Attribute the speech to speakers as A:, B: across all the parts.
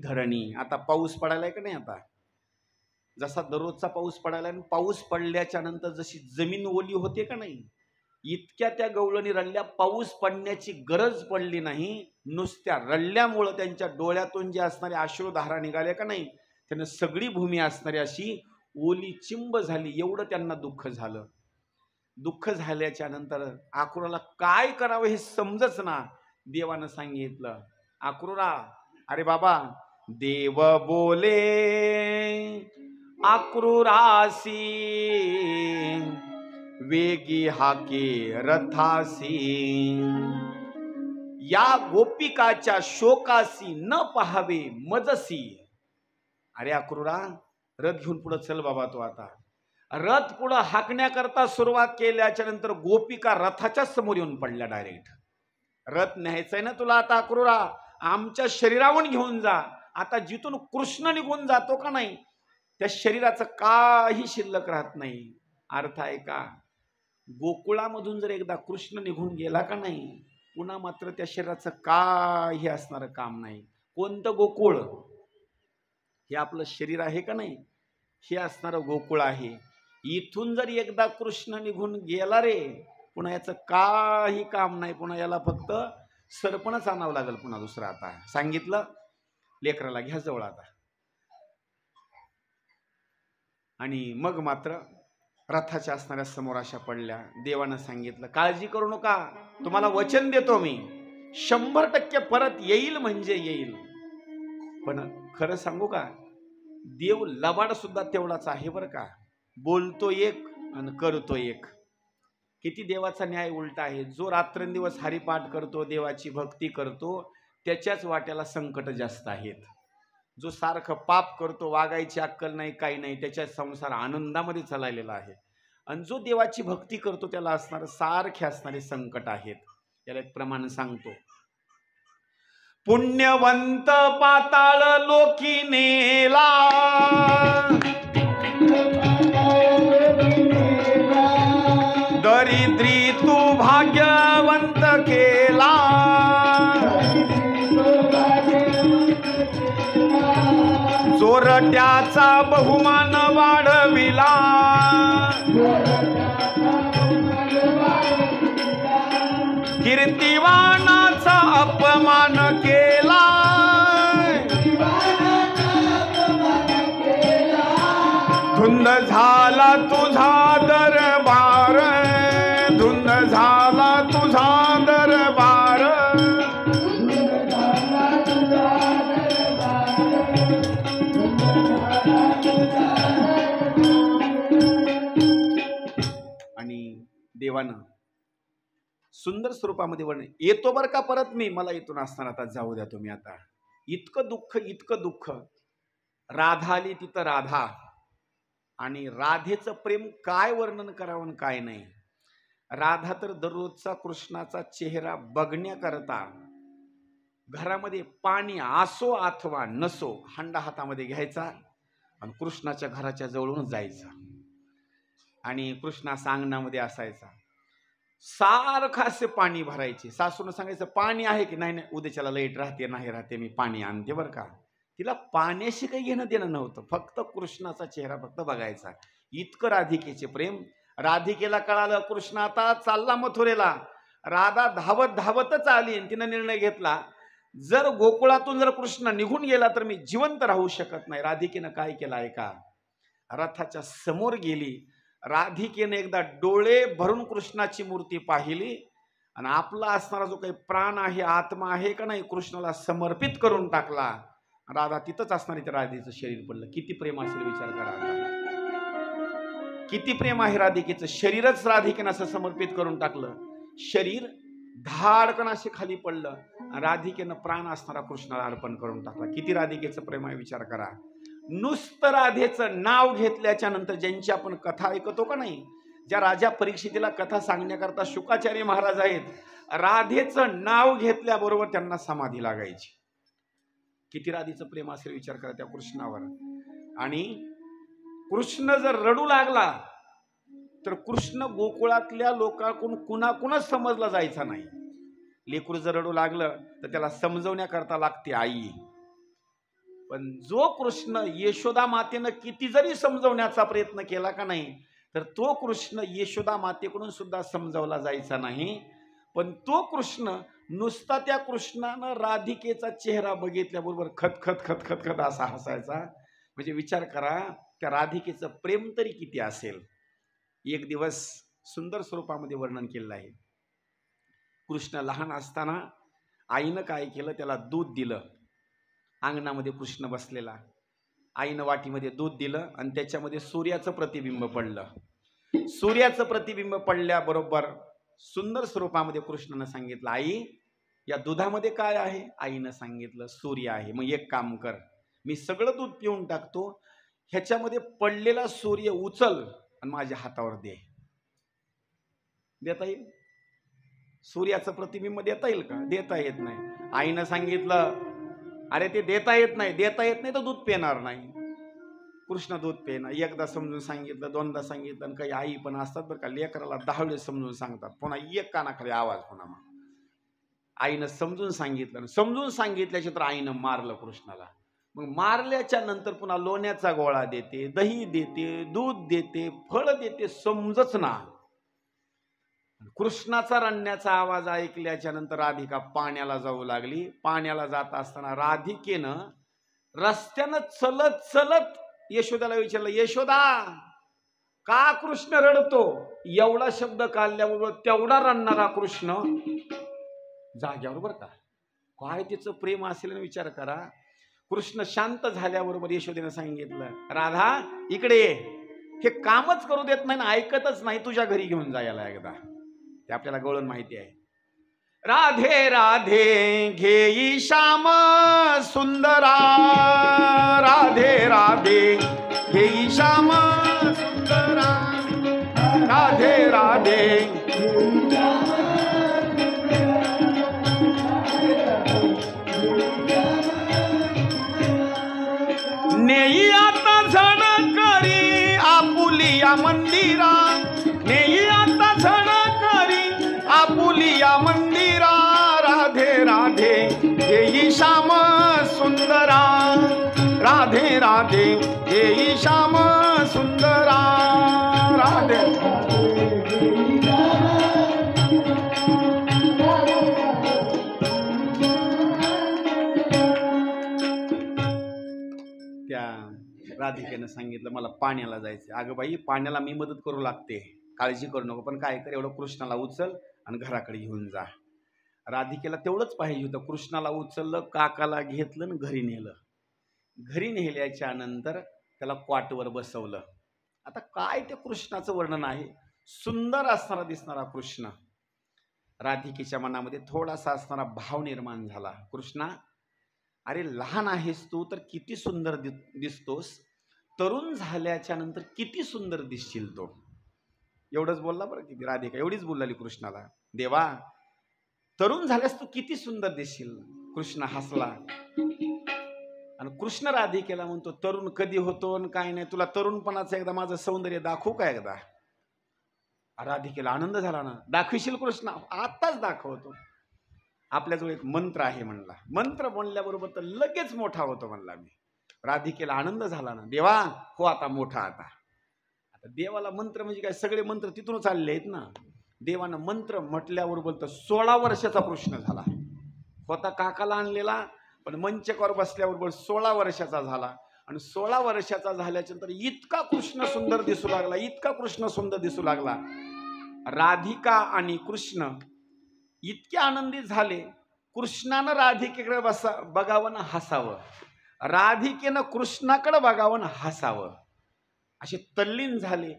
A: धरणी. आता पाऊस पडायलाय का नाही? आता जसा दररोजचा पाऊस पडायला, पाऊस पडल्याच्या नंतर जशी जमीन ओली होते का नाही, इतक्या त्या गवळणी रडल्या. पाऊस पडण्याची गरज पडली नाही, नुसत्या रडल्यामुळं त्यांच्या डोळ्यातून जे असणारे अश्रुधारा निघाल्या का नाही, त्यानं सगळी भूमी असणारी अशी ओली चिंब झाली. एवढं त्यांना दुःख झालं. दुःख झाल्याच्या नंतर अक्रूराला काय करावं हे समजच ना. देवानं सांगितलं, अक्रूरा, अरे बाबा, देव बोले अक्रूरासी, वेगी हाके रथासी, या गोपिकाच्या शोकासी न पहावे मजसी. अरे अक्रूरा, रथ घेऊन पुढे चल बाबा. तो आता रथ पुढे हाकण्याकरता सुरुवात केल्याच्या नंतर गोपिका रथाच्या समोर येऊन पडल्या डायरेक्ट. रथ न्यायचाय ना तुला आता अक्रूरा, आमच्या शरीरावरून घेऊन जा. आता जिथून कृष्ण निघून जातो का नाही, त्या शरीराचं काही शिल्लक राहत नाही. अर्थ आहे का? गोकुळामधून जर एकदा कृष्ण निघून गेला का नाही, पुन्हा मात्र त्या शरीराचं काही असणारं काम नाही. कोणतं गोकुळ? हे आपलं शरीर आहे का नाही, हे असणारं गोकुळ आहे. इथून जर एकदा कृष्ण निघून गेला रे, पुन्हा याचं काही काम नाही. पुन्हा याला फक्त सरपणच आणावं लागेल पुन्हा दुसरं. आता सांगितलं, लेकराला घ्या जवळ आता. आणि मग मात्र रथाच्या असणाऱ्या समोर अशा पडल्या. देवानं सांगितलं, काळजी करू नका, तुम्हाला वचन देतो मी, 100% परत येईल म्हणजे येईल. पण खरं सांगू का, देव लबाड सुद्धा तेवढाच आहे बरं का. बोलतो एक आणि करतो एक. किती देवाचा न्याय उलटा आहे. जो रात्रंदिवस हरिपाठ करतो, देवाची भक्ती करतो, त्याच्याच वाट्याला संकट जास्त आहेत. जो सारखं पाप करतो, वागायची अक्कल नाही, काही नाही, त्याच्या संसार आनंदामध्ये चाललेला आहे. आणि जो देवाची भक्ती करतो, त्याला असणारे सारखे असणारे संकट आहेत. त्याला एक प्रमाण सांगतो. पुण्यवंत पाताळ लोकी नेला, दरिद्री तू भाग्यवंत केला, चोरट्याचा बहुमान वाढविला, कीर्तिवानाचा अपमान केला, धुंद झाला तुझा दरबार, धुंद झाला तुझा दरबार, आणि देवानं सुंदर स्वरूपामध्ये वर्णन. येतो बरं का परत मी, मला इथून असताना आता जाऊ द्या तुम्ही आता. इतकं दुःख, इतकं दुःख. राधा आली तिथं राधा, आणि राधेचं प्रेम काय वर्णन करावं काय नाही. राधा तर दररोजचा कृष्णाचा चेहरा बघण्याकरता घरामध्ये पाणी असो अथवा नसो, हंडा हातामध्ये घ्यायचा आणि कृष्णाच्या घराच्या जवळून जायचा. आणि कृष्णाच्या अंगणामध्ये असायचा. सारखं असे पाणी भरायचे. सासूनं सांगायचं, पाणी आहे की नाही? नाही, उद्याच्याला लाईट राहते नाही राहते, मी पाणी आणते बरं का. तिला पाण्याशी काही घेणं देणं नव्हतं, फक्त कृष्णाचा चेहरा फक्त बघायचा. इतकं राधिकेचे प्रेम. राधिकेला कळालं कृष्ण आता चालला मथुरेला. राधा धावत धावतच आली आणि तिनं निर्णय घेतला, जर गोकुळातून जर कृष्ण निघून गेला तर मी जिवंत राहू शकत नाही. राधिकेनं काय केलं आहे का, रथाच्या समोर गेली. राधिकेने एकदा डोळे भरून कृष्णाची मूर्ती पाहिली आणि आपला असणारा जो काही प्राण आहे, आत्मा आहे का नाही, कृष्णाला समर्पित करून टाकला. राधा तिथंच असणारी त्या राधेचं शरीर पडलं. किती प्रेम असेल विचार करा. किती प्रेम आहे राधिकेचं. शरीरच राधिकेनं असं समर्पित करून टाकलं. शरीर धाडकन असे खाली पडलं. राधिकेनं प्राण असणारा कृष्णाला अर्पण करून टाकला. किती राधिकेचं प्रेम आहे विचार करा. नुसतं राधेचं नाव घेतल्याच्या नंतर ज्यांची आपण कथा ऐकतो का नाही, ज्या राजा परीक्षितीला कथा सांगण्याकरता शुकाचार्य महाराज आहेत, राधेचं नाव घेतल्याबरोबर त्यांना समाधी लागायची. किती राधेचं प्रेम असेल विचार करा त्या कृष्णावर. आणि कृष्ण जर रडू लागला तर कृष्ण गोकुळातल्या लोकांकडून कुणाकुणाच समजला जायचा नाही. लेकरू जर रडू लागलं तर त्याला समजवण्याकरता लागते आई. पण जो कृष्ण यशोदा मातेनं किती जरी समजवण्याचा प्रयत्न केला का नाही, तर तो कृष्ण यशोदा मातेकडून सुद्धा समजावला जायचा नाही. पण तो कृष्ण नुसता त्या कृष्णानं राधिकेचा चेहरा बघितल्याबरोबर खतखत खतखत खत असा हसायचा. म्हणजे विचार करा त्या राधिकेचं प्रेम तरी किती असेल. एक दिवस सुंदर स्वरूपामध्ये वर्णन केलेलं आहे. कृष्ण लहान असताना आईनं काय केलं, त्याला दूध दिलं. अंगणामध्ये कृष्ण बसलेला, आईनं वाटीमध्ये दूध दिलं आणि त्याच्यामध्ये सूर्याचं प्रतिबिंब पडलं. सूर्याचं प्रतिबिंब पडल्याबरोबर सुंदर स्वरूपामध्ये कृष्णानं सांगितलं, आई या दुधामध्ये काय आहे? आईनं सांगितलं, सूर्य आहे. मग एक काम कर, मी सगळं दूध पिऊन टाकतो, ह्याच्यामध्ये पडलेला सूर्य उचल आणि माझ्या हातावर दे. देता येईल? सूर्याचं प्रतिबिंब देता येईल का? देता येत नाही. आईनं सांगितलं, अरे ते देता येत नाही तर दूध पिणार नाही. कृष्ण दूध पेना. एकदा समजून सांगितलं, दोनदा सांगितलं. आणि काही आई पण असतात बरं का, लेकराला 10 वेळेस समजून सांगतात, पुन्हा एक कानाखाली आवाज पुन्हा. मग आईनं समजून सांगितलं, समजून सांगितल्याच्या तर आईनं मारलं कृष्णाला. मग मारल्याच्या नंतर पुन्हा लोण्याचा गोळा देते, दही देते, दूध देते, फळ देते, समजच ना. कृष्णाचा रडण्याचा आवाज ऐकल्याच्या नंतर राधिका पाण्याला जाऊ लागली. पाण्याला जात असताना राधिकेनं रस्त्यानं चलत चलत यशोदाला विचारलं, यशोदा का कृष्ण रडतो? एवढा शब्द काढल्याबरोबर तेवढा रडणारा कृष्ण जाग्यावर. बरं का, काय तिचं प्रेम असेल ना, विचार करा. कृष्ण शांत झाल्याबरोबर यशोदेनं सांगितलं, राधा इकडे ये. हे कामच करू देत नाही ना, ऐकतच नाही, तुझ्या घरी घेऊन जायला एकदा. ते आपल्याला गवळण माहिती आहे. राधे राधे घेई श्याम सुंदरा, राधे राधे घेई श्याम सुंदरा, राधे राधे नेई आता झण करी आपुलिया मंदिरा, नेई आता झण करी आपुलिया मंदिरा, राधे राधे येई श्याम सुंदरा, राधे राधे येई श्याम सुंदरा, राधे राधिकेनं सांगितलं, मला पाण्याला जायचं. अगं बाई, पाण्याला मी मदत करू लागते, काळजी करू नको, पण काय कर, एवढं कृष्णाला उचल आणि घराकडे घेऊन जा. राधिकेला तेवढंच पाहिजे होतं. कृष्णाला उचललं, काकाला घेतलं आणि घरी नेलं. घरी नेल्याच्या नंतर त्याला क्वाटवर बसवलं. आता काय ते कृष्णाचं वर्णन आहे. सुंदर असणारा दिसणारा कृष्ण. राधिकेच्या मनामध्ये थोडासा असणारा भाव निर्माण झाला. कृष्णा, अरे लहान आहेस तू तर किती सुंदर दिसतोस, तरुण झाल्याच्या नंतर किती सुंदर दिसशील तो. एवढंच बोलला बरं. किती राधिका एवढीच बोलली कृष्णाला, देवा तरुण झाल्यास तू किती सुंदर दिसशील. कृष्ण हसला आणि कृष्ण राधिकेला म्हणतो, तरुण कधी होतो आणि काय नाही, तुला तरुणपणाचं एकदा माझं सौंदर्य दाखवू का एकदा. राधिकेला आनंद झाला ना. दाखविशील कृष्ण? आताच दाखवतो. आपल्याजवळ एक मंत्र आहे म्हणला, मंत्र बोलल्याबरोबर तर लगेच मोठा होतो म्हणला मी. राधिकेला आनंद झाला ना, देवा हो आता मोठा. आता देवाला मंत्र म्हणजे काय, सगळे मंत्र तिथून चालले आहेत ना. देवानं मंत्र म्हटल्याबरोबर तर 16 वर्षाचा कृष्ण झाला. होता काकाला आणलेला, पण मंचकावर बसल्याबरोबर 16 वर्षाचा झाला. आणि 16 वर्षाचा झाल्याच्या नंतर इतका कृष्ण सुंदर दिसू लागला, इतका कृष्ण सुंदर दिसू लागला. राधिका आणि कृष्ण इतके आनंदित झाले. कृष्णानं राधिकेकडे बघावं ना हसावं, राधिकेनं कृष्णाकडे बघावं ना हसावं, असे तल्लीन झाले.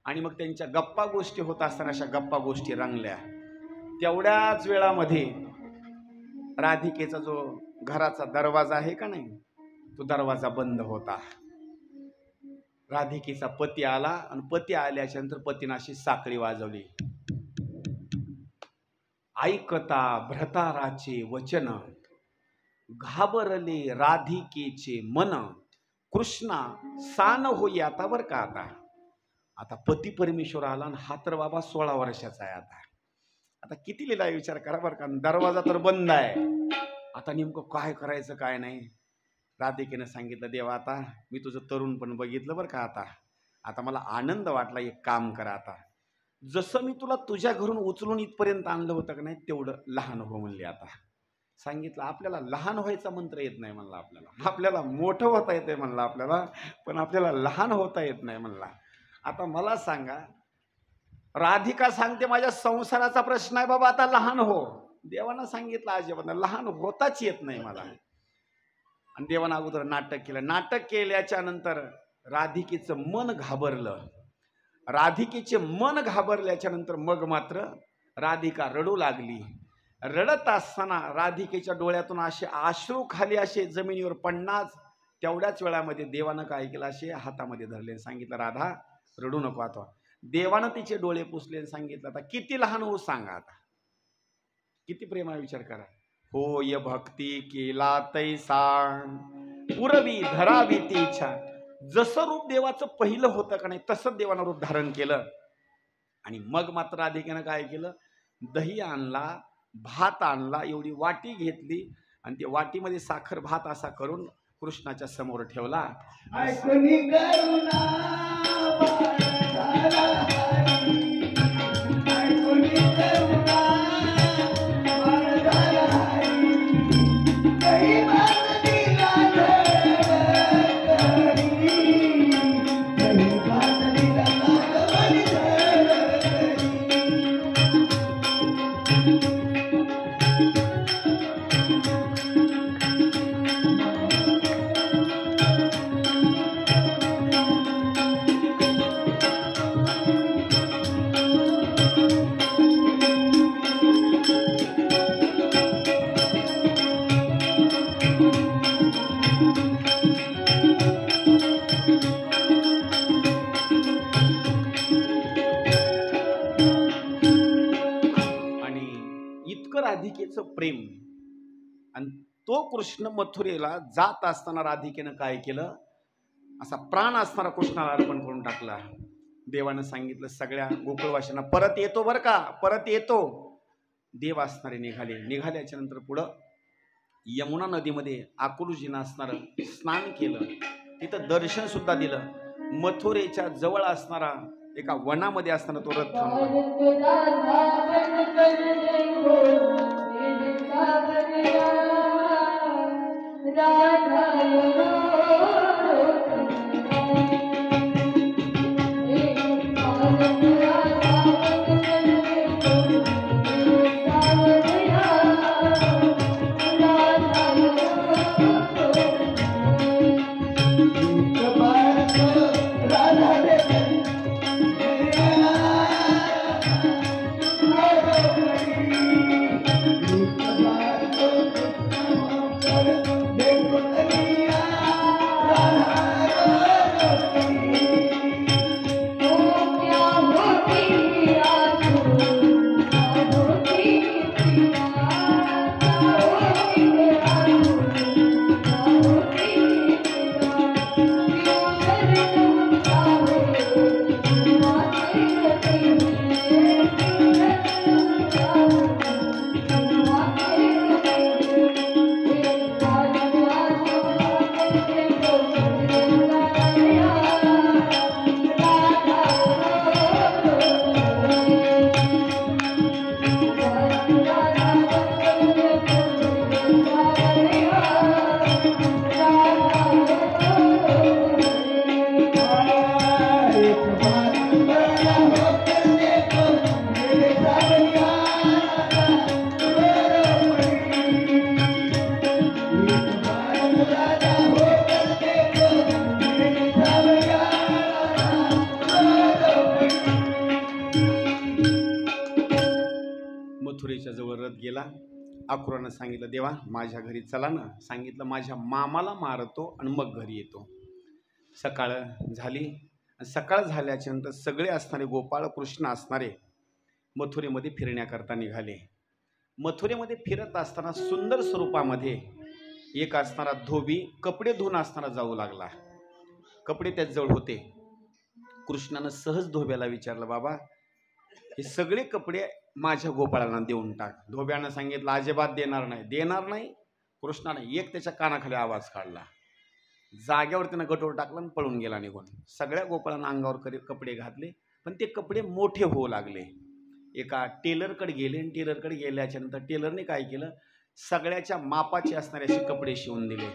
A: आणि मग त्यांच्या गप्पा गोष्टी होत असताना अशा गप्पा गोष्टी रंगल्या. तेवढ्याच वेळामध्ये राधिकेचा जो घराचा दरवाजा आहे का नाही, तो दरवाजा बंद होता. राधिकेचा पती आला आणि पती आल्याच्या नंतर पतीनं अशी साखळी वाजवली, ऐकता भ्रताराचे वचन, घाबरले राधिकेचे मन, कृष्णा सान होई आता. बर का, आता पती परमेश्वर आला आणि हा तर बाबा 16 वर्षाचा आहे. आता किती लिहिला विचार करा बरं का. दरवाजा तर बंद आहे, आता नेमकं काय करायचं काय नाही. राधिकेनं सांगितलं, देवा आता मी तुझं तरुण पण बघितलं बरं का, आता मला आनंद वाटला, एक काम करा, आता जसं मी तुला तुझ्या घरून उचलून इथपर्यंत आणलं होतं का नाही, तेवढं लहान हो म्हणले. आता सांगितलं, आपल्याला लहान व्हायचा मंत्र येत नाही म्हणला, आपल्याला मोठं होता येते म्हणला आपल्याला, पण आपल्याला लहान होता येत नाही म्हणला. आता मला सांगा, राधिका सांगते माझ्या संसाराचा प्रश्न आहे बाबा, आता लहान हो. देवानं सांगितलं अजिबात लहान होताच येत नाही मला. आणि देवानं अगोदर नाटक केलं. नाटक केल्याच्या नंतर राधिकेचं मन घाबरलं. राधिकेचे मन घाबरल्याच्या नंतर मग मात्र राधिका रडू लागली. रडत असताना राधिकेच्या डोळ्यातून असे अश्रू खाली असे जमिनीवर पडणार. तेवढ्याच वेळामध्ये देवानं काय केलं, असे हातामध्ये धरले, सांगितलं, राधा रडू नको. आता देवानं तिचे डोळे पुसले, सांगितलं, आता किती लहान हो सांगा, आता किती प्रेमा विचार करा. होय भक्ती केला तैसा पुरवी धरावी ती इच्छा. जसं रूप देवाचं पहिलं होतं का नाही, तसंच देवानं रूप धारण केलं. आणि मग मात्र राधिकेनं काय केलं, दही आणला, भात आणला, एवढी वाटी घेतली आणि त्या वाटीमध्ये साखर भात असा करून कृष्णाच्या समोर ठेवला. राधिकेचं प्रेम. आणि तो कृष्ण मथुरेला जात असताना राधिकेनं काय केलं, असा प्राण असणारा कृष्णाला अर्पण करून टाकला. देवानं सांगितलं सगळ्या गोकुळवाशांना, परत येतो बरं का, परत येतो. देव असणारे निघाल्याच्या नंतर पुढं यमुना नदीमध्ये आकुलजीनं असणारं स्नान केलं, तिथं दर्शन सुद्धा दिलं. मथुरेच्या जवळ असणारा एका वनामध्ये असताना तो रथ थांबला. मथुरेच्या जवळ रथ गेला. अक्रूरानं सांगितलं, देवा माझ्या घरी चला ना. सांगितलं, माझ्या मामाला मारतो आणि मग घरी येतो. सकाळ झाली. सकाळ झाल्याच्या नंतर सगळे असणारे गोपाळ कृष्ण असणारे मथुरेमध्ये फिरण्याकरता निघाले. मथुरेमध्ये फिरत असताना सुंदर स्वरूपामध्ये एक असणारा धोबी कपडे धुवून असताना जाऊ लागला. कपडे त्याचजवळ होते. कृष्णानं सहज धोब्याला विचारलं, बाबा हे सगळे कपडे माझ्या गोपाळांना देऊन टाक. धोब्यानं सांगितलं, अजिबात देणार नाही. कृष्णाने एक त्याच्या कानाखाली आवाज काढला, जाग्यावर त्यानं गटोर टाकलं आणि पळून गेला निघून. सगळ्या गोपाळांना अंगावर कपडे घातले, पण ते कपडे मोठे होऊ लागले. एका टेलरकडे गेले आणि टेलरकडे गेल्याच्या नंतर टेलरने काय केलं, सगळ्याच्या मापाचे असणारे असे कपडे शिवून दिले.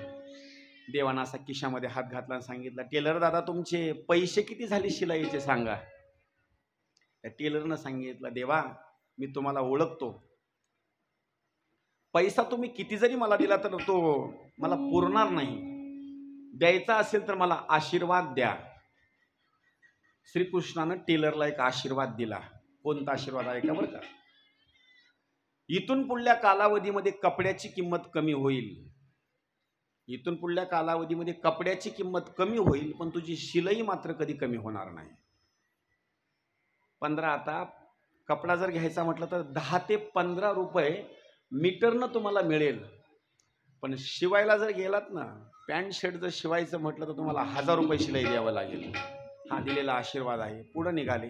A: देवानं असा खिशामध्ये हात घातला आणि सांगितलं, टेलर दादा तुमचे पैसे किती झाले शिलाईचे सांगा. त्या टेलरनं सांगितलं, देवा मी तुम्हाला ओळखतो, पैसा तुम्ही किती जरी मला दिला तर तो मला पुरणार नाही, द्यायचा असेल तर मला आशीर्वाद द्या. श्रीकृष्णानं टेलरला एक आशीर्वाद दिला. कोणता आशीर्वाद आहे का बरं का, इथून पुढल्या कालावधीमध्ये कपड्याची किंमत कमी होईल, इथून पुढल्या कालावधीमध्ये कपड्याची किंमत कमी होईल, पण तुझी शिलाई मात्र कधी कमी होणार नाही. 15 आता कपडा जर घ्यायचा म्हटलं तर 10 ते 15 रुपये मीटरनं तुम्हाला मिळेल, पण शिवायला जर गेलात ना, पॅन्ट शर्ट जर शिवायचं म्हटलं तर तुम्हाला 1000 रुपये शिलाई द्यावं लागेल. हा दिलेला आशीर्वाद आहे. पुढं निघाले.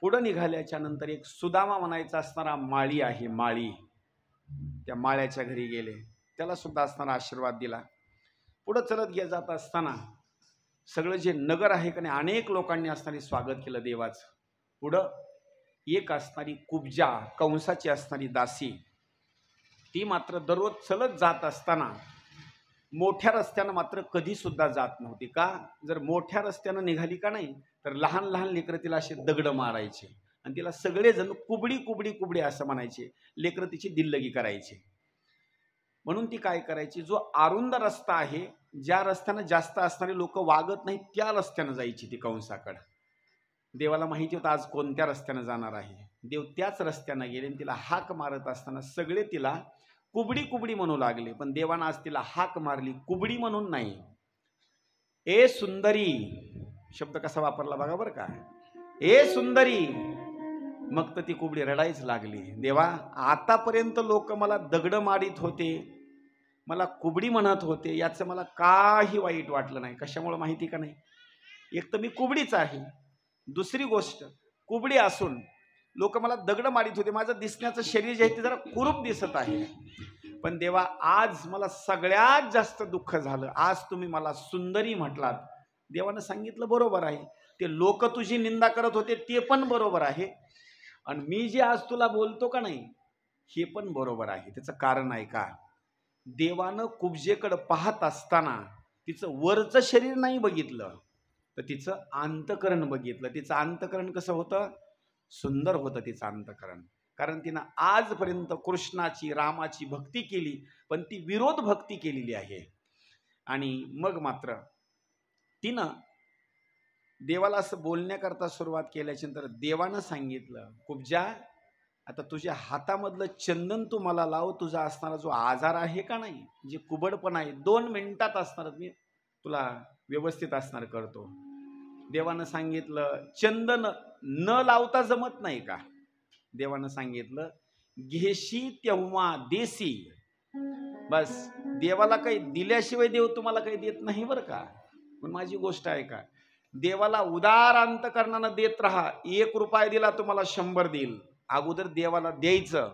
A: पुढं निघाल्याच्या नंतर एक सुदामा म्हणायचा असणारा माळी आहे, माळी, त्या माळ्याच्या घरी गेले, त्याला सुद्धा असणारा आशीर्वाद दिला. पुढं चलत जात असताना सगळं जे नगर आहे का नाही, अनेक लोकांनी असणारे स्वागत केलं देवाचं. पुढं एक असणारी कुब्जा, कंसाची असणारी दासी, ती मात्र दररोज चलत जात असताना मोठ्या रस्त्यानं मात्र कधी सुद्धा जात नव्हती. का, जर मोठ्या रस्त्यानं निघाली का नाही तर लहान लहान लेकरं तिला असे दगड मारायचे आणि तिला सगळेजण कुबडी कुबडी कुबडी असं म्हणायचे. लेकरं तिची दिल्लगी करायचे. म्हणून ती काय करायची, जो अरुंद रस्ता आहे, ज्या रस्त्यानं जास्त असणारे लोक वागत नाही, त्या रस्त्यानं जायची ती कंसाकडं. देवाला माहिती होतं आज कोणत्या रस्त्यानं जाणार आहे. देव त्याच रस्त्यानं गेले आणि तिला हाक मारत असताना सगळे तिला कुबडी कुबडी म्हणू लागले. पण देवानं आज तिला हाक मारली, कुबडी म्हणून नाही, ए सुंदरी शब्द कसा वापरला बघा बरं का, ए सुंदरी. मग तर ती कुबडी रडायच लागली. देवा आतापर्यंत लोक मला दगड मारित होते, मला कुबडी म्हणत होते, याचं मला काही वाईट वाटलं नाही. कशामुळे माहिती का नाही, एक तर मी कुबडीच आहे, दुसरी गोष्ट कुबडी असून लोक मला दगड मारित होते, माझं दिसण्याचं शरीर जे आहे ते जरा कुरूप दिसत आहे. पण देवा आज मला सगळ्यात जास्त दुःख झालं, आज तुम्ही मला सुंदरी म्हटलात. देवानं सांगितलं बरोबर आहे, ते लोक तुझी निंदा करत होते ते पण बरोबर आहे, आणि मी जे आज तुला बोलतो का नाही हे पण बरोबर आहे. त्याचं कारण आहे का, देवानं कुब्जेकडं पाहत असताना तिचं वरचं शरीर नाही बघितलं, तर तिचं अंतकरण बघितलं. तिचं अंतकरण कसं होतं, सुंदर होतं तिचं अंतकरण. कारण तिनं आजपर्यंत कृष्णाची रामाची भक्ती केली, पण ती विरोध भक्ती केलेली आहे. आणि मग मात्र तिनं देवाला असं बोलण्याकरता सुरुवात केल्याच्या नंतर देवानं सांगितलं, कुब्जा आता तुझ्या हातामधलं चंदन तू मला लाव, तुझा असणारा जो आजार आहे का नाही, जे कुबडपण आहे, 2 मिनिटात असणार, मी तुला व्यवस्थित असणार करतो. देवानं सांगितलं, चंदन न लावता जमत नाही का. देवानं सांगितलं, घेशी तेव्हा देसी. बस देवाला काही दिल्याशिवाय देव तुम्हाला काही देत नाही बरं का. पण माझी गोष्ट आहे का, देवाला उदार अंतकरणानं देत राहा. 1 रुपया दिला तुम्हाला 100 देईल. अगोदर देवाला द्यायचं,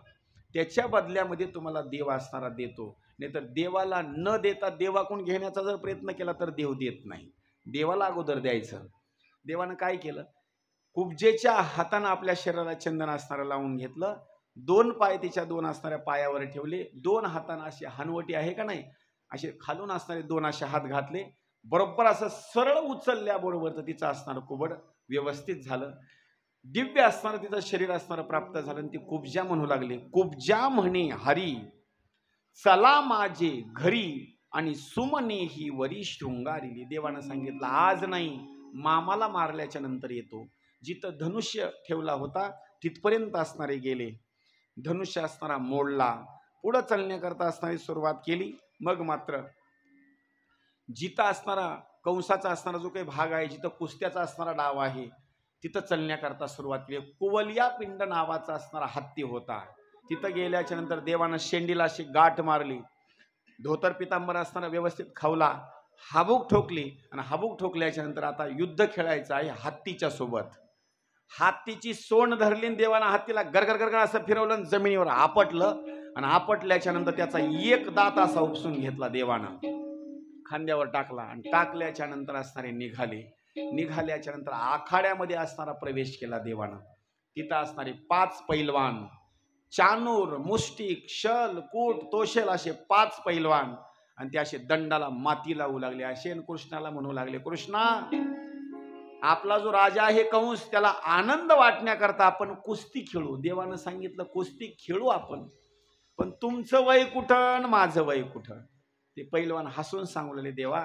A: त्याच्या बदल्यामध्ये तुम्हाला देव असणारा देतो. नाहीतर देवाला न देता देवाकडून घेण्याचा जर प्रयत्न केला तर देव देत नाही. देवाला अगोदर द्यायचं. देवानं काय केलं, कुब्जेच्या हातानं आपल्या शरीराला चंदन असणारं लावून घेतलं, 2 पाय तिच्या 2 असणाऱ्या पायावर ठेवले, 2 हातानं अशी हनवटी आहे का नाही, असे खालून असणारे 2 असे हात घातले, बरोबर असं सरळ उचलल्याबरोबर तर तिचं असणारं कुबड व्यवस्थित झालं. दिव्य असणारं तिचं शरीर असणारं प्राप्त झालं. आणि ती कुब्जा म्हणू लागली, कुब्जा म्हणे हरी चला माझे घरी, आणि सुमने ही वरी शृंगारिली. देवानं सांगितलं, आज नाही, मामाला मारल्याच्या नंतर येतो. जिथं धनुष्य ठेवला होता तिथपर्यंत असणारे गेले, धनुष्य असणारा मोडला, पुढं चालण्याकरता असणारी सुरुवात केली. मग मात्र जिथं असणारा कंसाचा असणारा जो काही भाग आहे, जिथं कुस्त्याचा असणारा डाव आहे, तिथं चालण्याकरता सुरुवात केली. कुवलिया पिंड नावाचा असणारा हत्ती होता. तिथं गेल्याच्या नंतर देवानं शेंडीला अशी गाठ मारली, धोतर पितांबर असताना व्यवस्थित खावला, हाबूक ठोकली, आणि हाबूक ठोकल्याच्या नंतर आता युद्ध खेळायचं आहे हत्तीच्या सोबत. हत्तीची सोंड धरली, देवानं हत्तीला गरगर गरगर असं फिरवलं, जमिनीवर आपटलं, आणि आपटल्याच्या नंतर त्याचा 1 दात असा उपसून घेतला देवानं. खांद्यावर टाकला आणि टाकल्याच्या नंतर असणारे निघाल्याच्या नंतर आखाड्यामध्ये असणारा प्रवेश केला देवानं. तिथं असणारे 5 पैलवान, चानूर, मुष्टिक, शल, कूट, तोशेल असे 5 पैलवान आणि ते असे दंडाला माती लावू लागले. असे कृष्णाला म्हणू लागले, कृष्णा, आपला जो राजा आहे कंस, त्याला आनंद वाटण्याकरता आपण कुस्ती खेळू. देवानं सांगितलं कुस्ती खेळू आपण, पण तुमचं वय कुठं, माझं वय कुठं? ते पैलवान हसून सांगू लागले, देवा,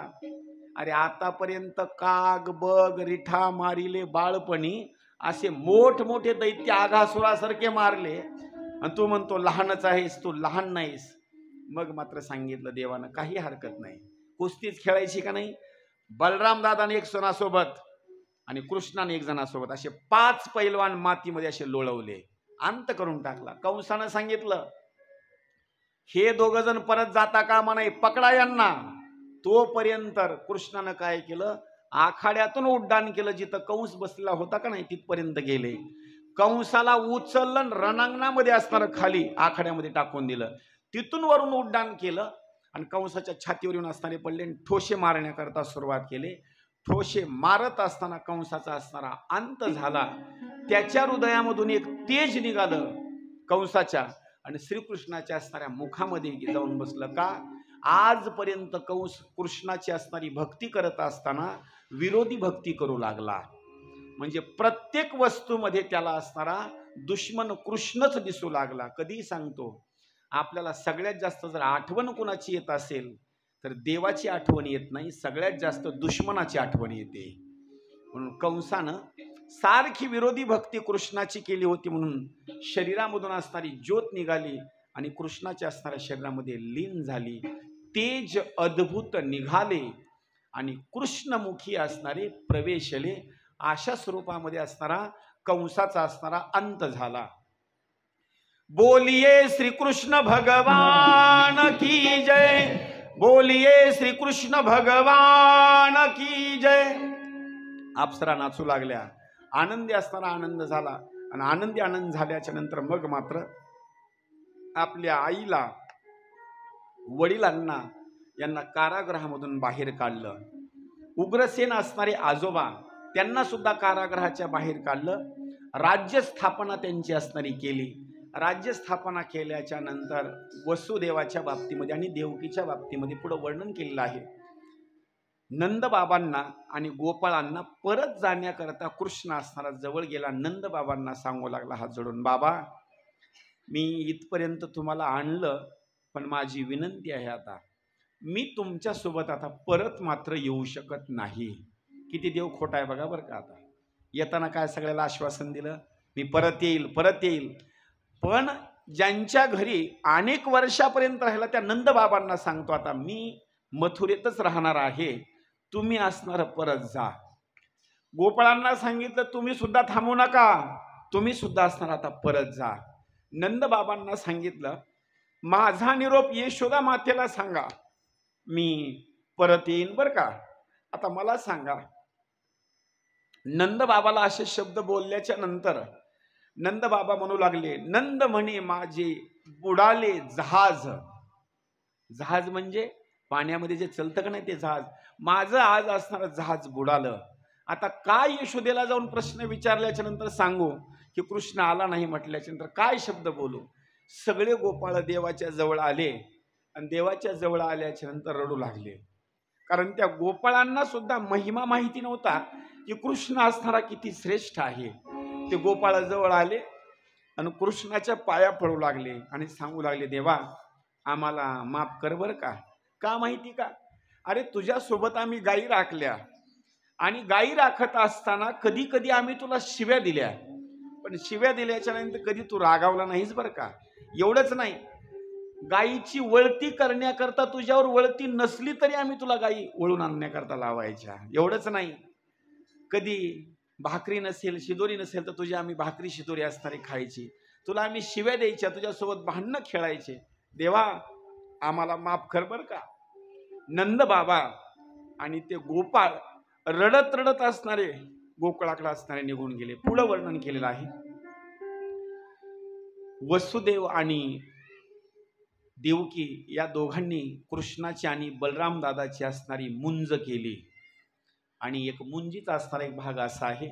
A: अरे आतापर्यंत काग, बग, रिठा मारिले बाळपणी, असे मोठमोठे दैत्य आघासुरासारखे मारले, आणि तू म्हणतो लहानच आहेस, तू लहान नाहीस. मग मात्र सांगितलं देवानं, काही हरकत नाही, कुस्तीच खेळायची का नाही? बलराम दादाने एक जणासोबत आणि कृष्णाने एक जणासोबत असे 5 पैलवान मातीमध्ये असे लोळवले, अंत करून टाकला. कंसानं सांगितलं, हे 2 जण परत जाता कामा नाही, पकडा यांना. तोपर्यंत कृष्णानं काय केलं, आखाड्यातून उड्डाण केलं, जिथं कंस बसलेला होता का नाही तिथपर्यंत गेले. कंसाला उचललं, रणांगणामध्ये असणारं खाली आखाड्यामध्ये टाकून दिलं. तिथून वरून उड्डाण केलं आणि कंसाच्या छातीवर येऊन असणारे पडले आणि ठोसे मारण्याकरता सुरुवात केली. ठोसे मारत असताना कंसाचा असणारा अंत झाला. त्याच्या हृदयामधून एक तेज निघालं कंसाच्या आणि श्रीकृष्णाच्या असणाऱ्या मुखामध्ये जाऊन बसलं. का? आजपर्यंत कंस कृष्णाची असणारी भक्ती करत असताना विरोधी भक्ती करू लागला. म्हणजे प्रत्येक वस्तूमध्ये त्याला असणारा दुश्मन कृष्णच दिसू लागला. कधी सांगतो, आपल्याला सगळ्यात जास्त जर आठवण कोणाची येत असेल तर देवाची आठवण येत नाही, सगळ्यात जास्त दुश्मनाची आठवण येते. म्हणून कंसानं सारखी विरोधी भक्ती कृष्णाची केली होती, म्हणून शरीरामधून असणारी ज्योत निघाली आणि कृष्णाच्या असणाऱ्या शरीरामध्ये लीन झाली. तेज अद्भुत निघाले आणि कृष्णमुखी असणारे प्रवेशले. अशा स्वरूपामध्ये असणारा कंसाचा असणारा अंत झाला. बोलिये श्री कृष्ण भगवान की जय, बोलिये श्री कृष्ण भगवान की जय. अप्सरा नाचू लागल्या, आनंदी असताना आनंद झाला आणि आनंदी आनंद झाल्याच्या नंतर मग मात्र आपल्या आईला, वडिलांना यांना कारागृहामधून बाहेर काढलं. उग्रसेन असणारे आजोबा, त्यांना सुद्धा कारागृहाच्या बाहेर काढलं. राज्य स्थापना त्यांची असणारी केली. राज्य स्थापना केल्याच्या नंतर वसुदेवाच्या बाबतीमध्ये आणि देवकीच्या बाबतीमध्ये पुढे वर्णन केलेलं आहे. नंदबाबांना आणि गोपाळांना परत जाण्याकरता कृष्ण असणारा जवळ गेला. नंदबाबांना सांगू लागला हात जोडून, बाबा, मी इथपर्यंत तुम्हाला आणलं, पण माझी विनंती आहे, आता मी तुमच्या सोबत आता परत मात्र येऊ शकत नाही. किती देव खोटा आहे बघा बरं का. आता येताना काय सगळ्याला आश्वासन दिलं, मी परत येईल, परत येईल. पण ज्यांच्या घरी अनेक वर्षापर्यंत राहिला त्या नंदबाबांना सांगतो, आता मी मथुरेतच राहणार आहे, तुम्ही असणार परत जा. गोपाळांना सांगितलं, तुम्ही सुद्धा थांबू नका, तुम्ही सुद्धा असणार आता परत जा. नंदबाबांना सांगितलं, माझा निरोप यशोदा मातेला सांगा, मी परत येईन बरं का. आता मला सांगा, नंदबाबाला असे शब्द बोलल्याच्या नंतर नंदबाबा म्हणू लागले, नंद म्हणे माझे बुडाले जहाज. जहाज म्हणजे पाण्यामध्ये जे चलतं का नाही ते जहाज. माझं आज असणारं जहाज बुडालं. आता काय यशोदेला जाऊन प्रश्न विचारल्याच्या नंतर सांगू की कृष्ण आला नाही म्हटल्याच्या नंतर काय शब्द बोलू. सगळे गोपाळ देवाच्या जवळ आले आणि देवाच्या जवळ आल्याच्या नंतर रडू लागले. कारण त्या गोपाळांना सुद्धा महिमा माहिती नव्हता की कृष्ण असणारा किती श्रेष्ठ आहे. ते गोपाळ जवळ आले आणि कृष्णाच्या पाया पडू लागले आणि सांगू लागले, देवा, आम्हाला माफ कर बरं का. का माहिती का, अरे तुझ्यासोबत आम्ही गायी राखल्या आणि गायी राखत असताना कधी कधी आम्ही तुला शिव्या दिल्या, पण शिव्या दिल्याच्या नंतर कधी तू रागावला नाहीस बरं का. एवढंच नाही, गायीची वळती करण्याकरता तुझ्यावर वळती नसली तरी आम्ही तुला गायी वळून आणण्याकरता लावायच्या. एवढंच नाही, कधी भाकरी नसेल, शिदोरी नसेल तर तुझी आम्ही भाकरी शिदोरी असणारी खायची, तुला आम्ही शिव्या द्यायच्या, तुझ्यासोबत भांडणं खेळायचे. देवा, आम्हाला माफ कर बरं का. नंद बाबा आणि ते गोपाळ रडत रडत असणारे गोकुळाकडे असणारे निघून गेले. पुढं वर्णन केलेलं आहे. वसुदेव आणि देवकी या दोघांनी कृष्णाची आणि बलराम दादाची असणारी मुंज केली. आणि एक मुंजीचा असणारा एक भाग असा आहे,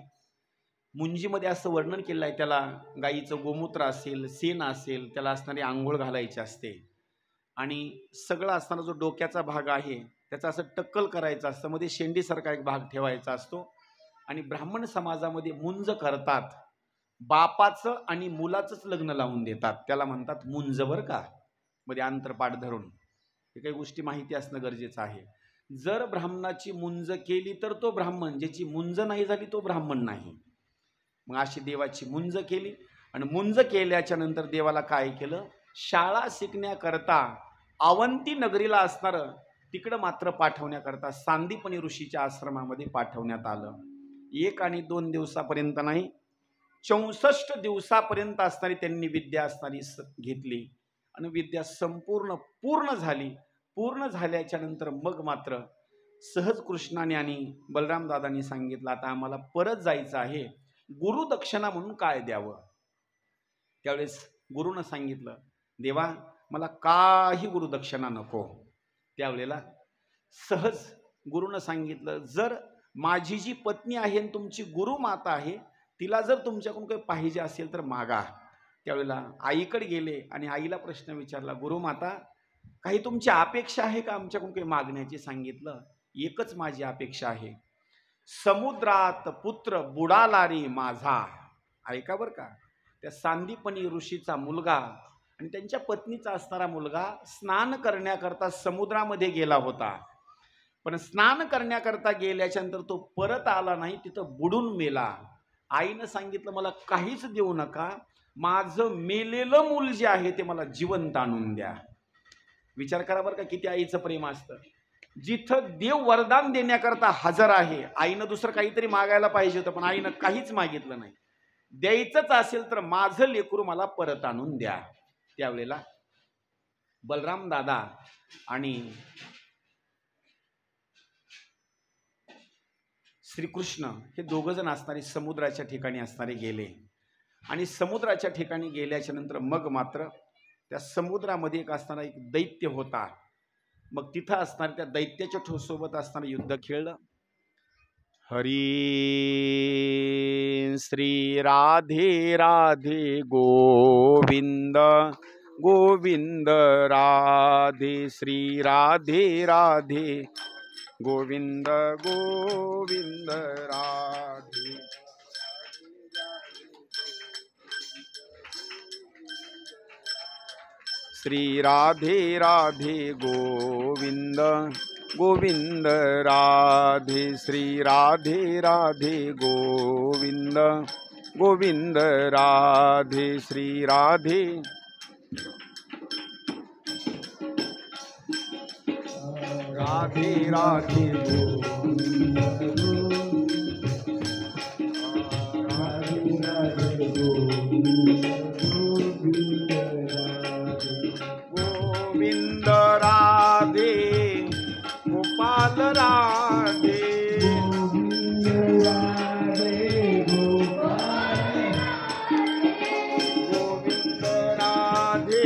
A: मुंजीमध्ये असं वर्णन केलं आहे, त्याला गाईचं गोमूत्र असेल, शेण असेल, त्याला असणारी आंघोळ घालायची असते आणि सगळा असणारा जो डोक्याचा भाग आहे त्याचा असं टक्कल करायचं असतं, मध्ये शेंडीसारखा एक भाग ठेवायचा असतो. आणि ब्राह्मण समाजामध्ये मुंज करतात, बापाचं आणि मुलाचंच लग्न लावून देतात, त्याला म्हणतात मुंज बरं का, मध्ये अंतरपाठ धरून. हे काही गोष्टी माहिती असणं गरजेचं आहे. जर ब्राह्मणाची मुंज केली तर तो ब्राह्मण, ज्याची मुंज नाही झाली तो ब्राह्मण नाही. मग अशी देवाची मुंज केली आणि मुंज केल्याच्या नंतर देवाला काय केलं, शाळा शिकण्याकरता अवंती नगरीला असणारं तिकडं मात्र पाठवण्याकरता सांदीपनी ऋषीच्या आश्रमामध्ये पाठवण्यात आलं. 1 आणि 2 दिवसापर्यंत नाही, 64 दिवसापर्यंत असणारी त्यांनी विद्या असणारी घेतली आणि विद्या संपूर्ण पूर्ण झाली. पूर्ण झाल्याच्या नंतर मग मात्र सहज कृष्णाने आणि बलराम दादांनी सांगितलं, आता आम्हाला परत जायचं आहे, गुरुदक्षिणा म्हणून काय द्यावं. त्यावेळेस गुरुनं सांगितलं, देवा मला काही गुरुदक्षिणा नको. त्यावेळेला सहज गुरुनं सांगितलं, जर माझी जी पत्नी आहे आणि तुमची गुरुमाता आहे तिला जर तुमच्याकडून काही पाहिजे असेल तर मागा. त्यावेळेला आईकडे गेले आणि आईला प्रश्न विचारला, गुरुमाता काही तुमची अपेक्षा आहे का आमच्याकडून काही मागण्याची. सांगितलं, एकच माझी अपेक्षा आहे, समुद्रात पुत्र बुडाला रे माझा. ऐका बरं का, त्या सांदीपनी ऋषीचा मुलगा आणि त्यांच्या पत्नीचा असणारा मुलगा स्नान करण्याकरता समुद्रामध्ये गेला होता, पण स्नान करण्याकरता गेल्याच्या नंतर तो परत आला नाही, तिथं बुडून मेला. आईनं सांगितलं, मला काहीच देऊ नका, माझं मेलेलं मूल जे आहे ते मला जिवंत आणून द्या. विचार करा बरं का, किती आईचं प्रेम असतं. जिथं देव वरदान देण्याकरता हजर आहे, आईनं दुसरं काहीतरी मागायला पाहिजे होतं, पण आईनं काहीच मागितलं नाही. द्यायचंच असेल तर माझं लेकरू मला परत आणून द्या. त्यावेळेला बलराम दादा आणि श्रीकृष्ण हे दोघं जण असणारे समुद्राच्या ठिकाणी असणारे गेले आणि समुद्राच्या ठिकाणी गेल्याच्या नंतर मग मात्र त्या समुद्रामध्ये एक असणारा एक दैत्य होता. मग तिथं असणाऱ्या त्या दैत्याच्या सोबत असणारं युद्ध खेळलं. हरी श्री राधे राधे गोविंद गोविंद राधे श्री राधे राधे गोविंद गोविंद राधे. श्री राधे राधे गोविंद गोविंद राधे श्री राधे राधे गोविंद गोविंद राधे श्री राधे राधे राधे गोविंद राधे गोपाल राधे गोविंद राधे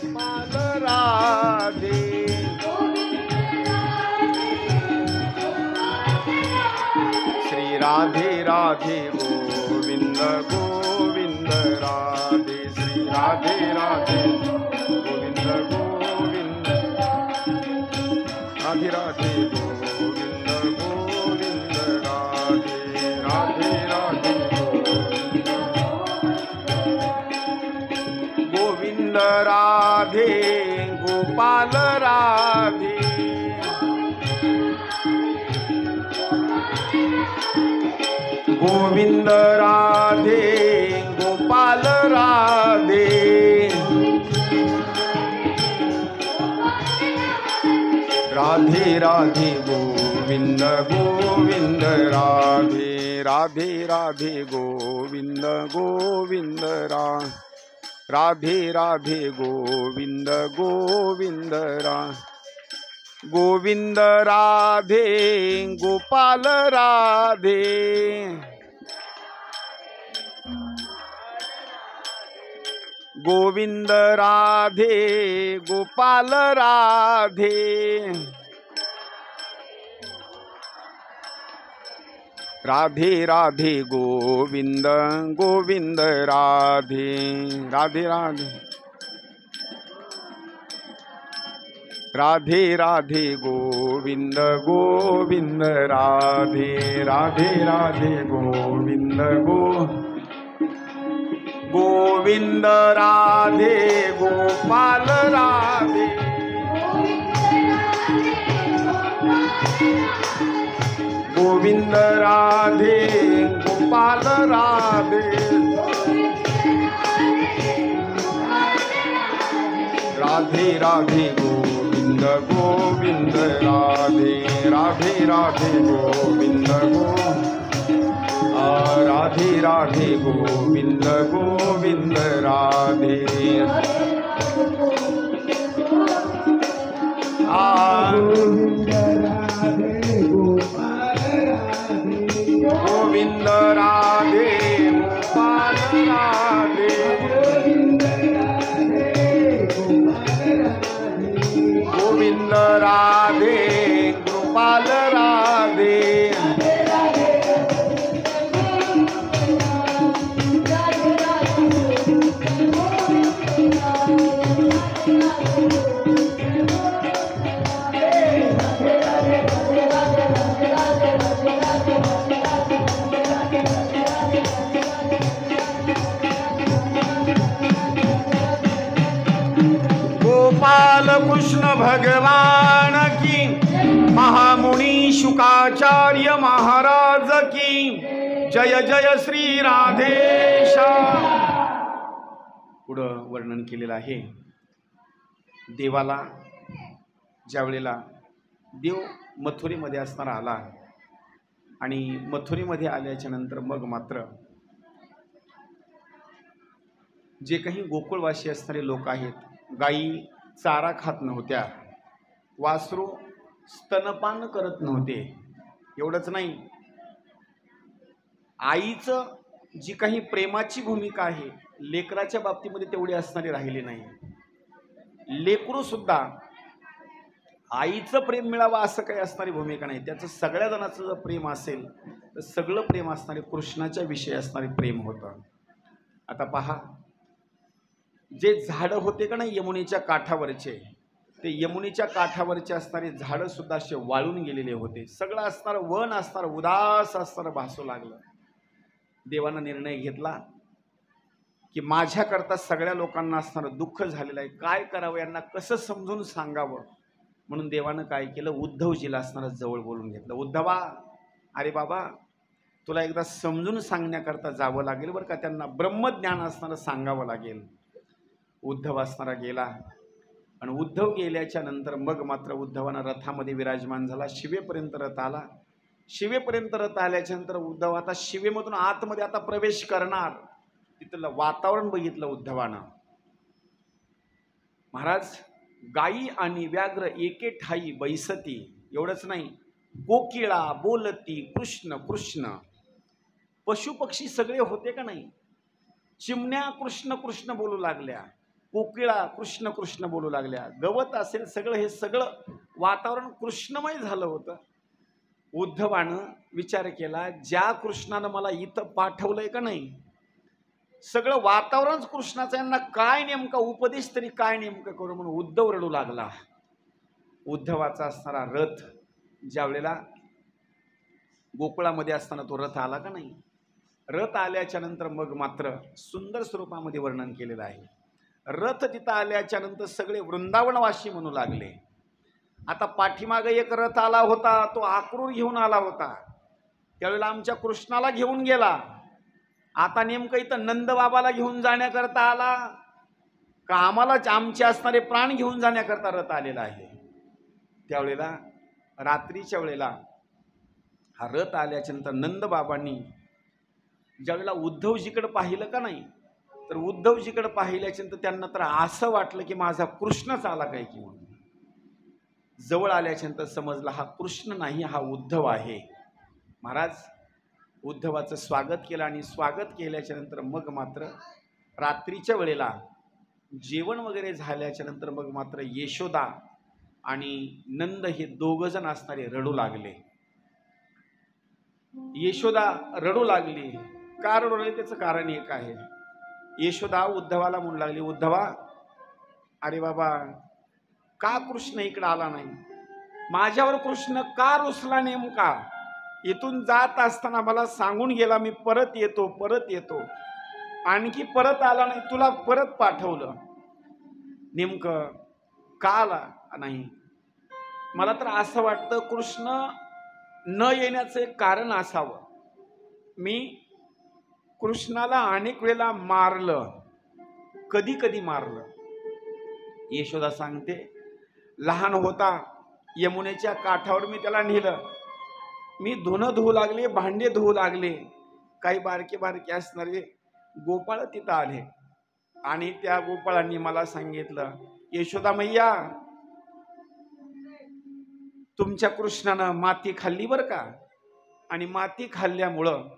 A: गोपाल राधे श्री राधे राधे गोविंद गोविंद राधे श्री राधे राधे गोविंद गोविंद राधे राधे गोविंद गोविंद राधे राधे राधे गोविंद राधे गोपाल राधे गोविंद राधे गोपाल राधे राधे राधे गोविंद गोविंद राधे राधे राधे गोविंद गोविंद राधे राधे गोविंद गोविंद गोविंद राधे गोपाल राधे गोविंद राधे गोपाल राधे, राधे राधे गोविंद गोविंद राधे, राधे राधे राधे राधे गोविंद गोविंद राधे, राधे राधे गोविंद गोविंद राधे गोपाल राधे, गोविंद राधे गोपाल राधे, राधे राधे गोविंद गोविंद राधे, राधे राधे गोविंद राधे राधे गोविंद गोविंद राधे, गोविंद राधे गोपाल राधे, गोविंद राधे गोपाल राधे, गोपाल कृष्ण भगवान की, महामुनि शुकाचार्य महाराज की, जय जय श्री राधेश. पुढं वर्णन केलेलं आहे. देवाला ज्या वेळेला देव मथुरेमध्ये असताना आला आणि मथुरेमध्ये आल्याच्या नंतर मग मात्र जे काही गोकुळवासी असणारे लोक आहेत, गायी चारा खात नव्हत्या, वासरू स्तनपान करत नव्हते. एवढंच नाही, आईचं जी काही प्रेमाची भूमिका आहे लेकराच्या बाबतीमध्ये तेवढी असणारी राहिली नाही. लेकरू सुद्धा आईचं प्रेम मिळावं असं काही असणारी भूमिका नाही. त्याचं सगळ्या जणांचं जर प्रेम असेल तर सगळं प्रेम असणारे कृष्णाच्या विषयी असणारे प्रेम होतं. आता पहा, जे झाडं होते का नाही यमुनेच्या काठावरचे, ते यमुनेच्या काठावरचे असणारे झाडं सुद्धा असे वाळून गेलेले होते. सगळं असणारं वन असणारं उदास असणारं भासू लागलं. देवानं निर्णय घेतला की माझ्याकरता सगळ्या लोकांना असणारं दुःख झालेलं आहे, काय करावं, यांना कसं समजून सांगावं. म्हणून देवानं काय केलं, उद्धवजीला असणारं जवळ बोलून घेतलं. उद्धवा, अरे बाबा, तुला एकदा समजून सांगण्याकरता जावं लागेल बरं का, त्यांना ब्रह्मज्ञान असणारं सांगावं लागेल. उद्धव असणारा गेला आणि उद्धव गेल्याच्या नंतर मग मात्र उद्धवानं रथामध्ये विराजमान झाला. शिवेपर्यंत रथ आला. शिवेपर्यंत रथ आल्याच्या नंतर उद्धव आता शिवेमधून आतमध्ये आता प्रवेश करणार. तिथलं वातावरण बघितलं उद्धवानं. महाराज, गायी आणि व्याघ्र एके ठाई बैसती. एवढंच नाही, कोकिळा बोलती कृष्ण कृष्ण. पशुपक्षी सगळे होते का नाही, चिमण्या कृष्ण कृष्ण बोलू लागल्या, कोकिळा कृष्ण कृष्ण बोलू लागल्या, गवत असेल सगळं, हे सगळं वातावरण कृष्णमय झालं होतं. उद्धवानं विचार केला, ज्या कृष्णानं मला इथं पाठवलंय का नाही, सगळं वातावरणच कृष्णाचं, यांना काय नेमका उपदेश तरी काय नेमकं करू. म्हणून उद्धव रडू लागला. उद्धवाचा असणारा रथ ज्या वेळेला गोकुळामध्ये असताना तो रथ आला का नाही, रथ आल्याच्या नंतर मग मात्र सुंदर स्वरूपामध्ये वर्णन केलेलं आहे. रथ तिथं आल्याच्या नंतर सगळे वृंदावनवासी म्हणू लागले. आता पाठीमागे एक रथ आला होता, तो आक्रूर घेऊन आला होता, त्यावेळेला आमच्या कृष्णाला घेऊन गेला. आता नेमकं इथं नंदबाबाला घेऊन जाण्याकरता आला का आम्हालाच आमचे असणारे प्राण घेऊन जाण्याकरता रथ आलेला आहे. त्यावेळेला रात्रीच्या वेळेला हा रथ आल्याच्या नंतर नंदबाबांनी ज्यावेळेला उद्धवजीकडे पाहिलं का नाही, तर उद्धवजीकडे पाहिल्याच्या नंतर त्यांना तर असं वाटलं की माझा कृष्णच आला काय की म्हणून. जवळ आल्याच्या नंतर समजलं हा कृष्ण नाही, हा उद्धव आहे. महाराज, उद्धवाचं स्वागत केलं आणि स्वागत केल्याच्या नंतर मग मात्र रात्रीच्या वेळेला जेवण वगैरे झाल्याच्या नंतर मग मात्र यशोदा आणि नंद हे दोघ जण असणारे रडू लागले. यशोदा रडू लागली. का रडू लागली त्याचं कारण एक आहे. यशोदा उद्धवाला म्हणू लागली, उद्धवा अरे बाबा का कृष्ण इकडे आला नाही, माझ्यावर कृष्ण का रुसला नेमका, इथून जात असताना मला सांगून गेला मी परत येतो परत येतो, आणखी परत आला नाही, तुला परत पाठवलं, नेमकं का आला नाही. मला तर असं वाटतं कृष्ण न येण्याचं एक कारण असावं. मी कृष्णाला अनेक वेळेला मारलं, कधी कधी मारलं. यशोदा सांगते लहान होता यमुनेच्या काठावर मी त्याला नेलं, मी धुणं धुवू लागले, भांडे धुवू लागले, काही बारके बारके असणारे गोपाळ तिथं आले आणि त्या गोपाळांनी मला सांगितलं यशोदा मैया तुमच्या कृष्णानं माती खाल्ली बरं का, आणि माती खाल्ल्यामुळं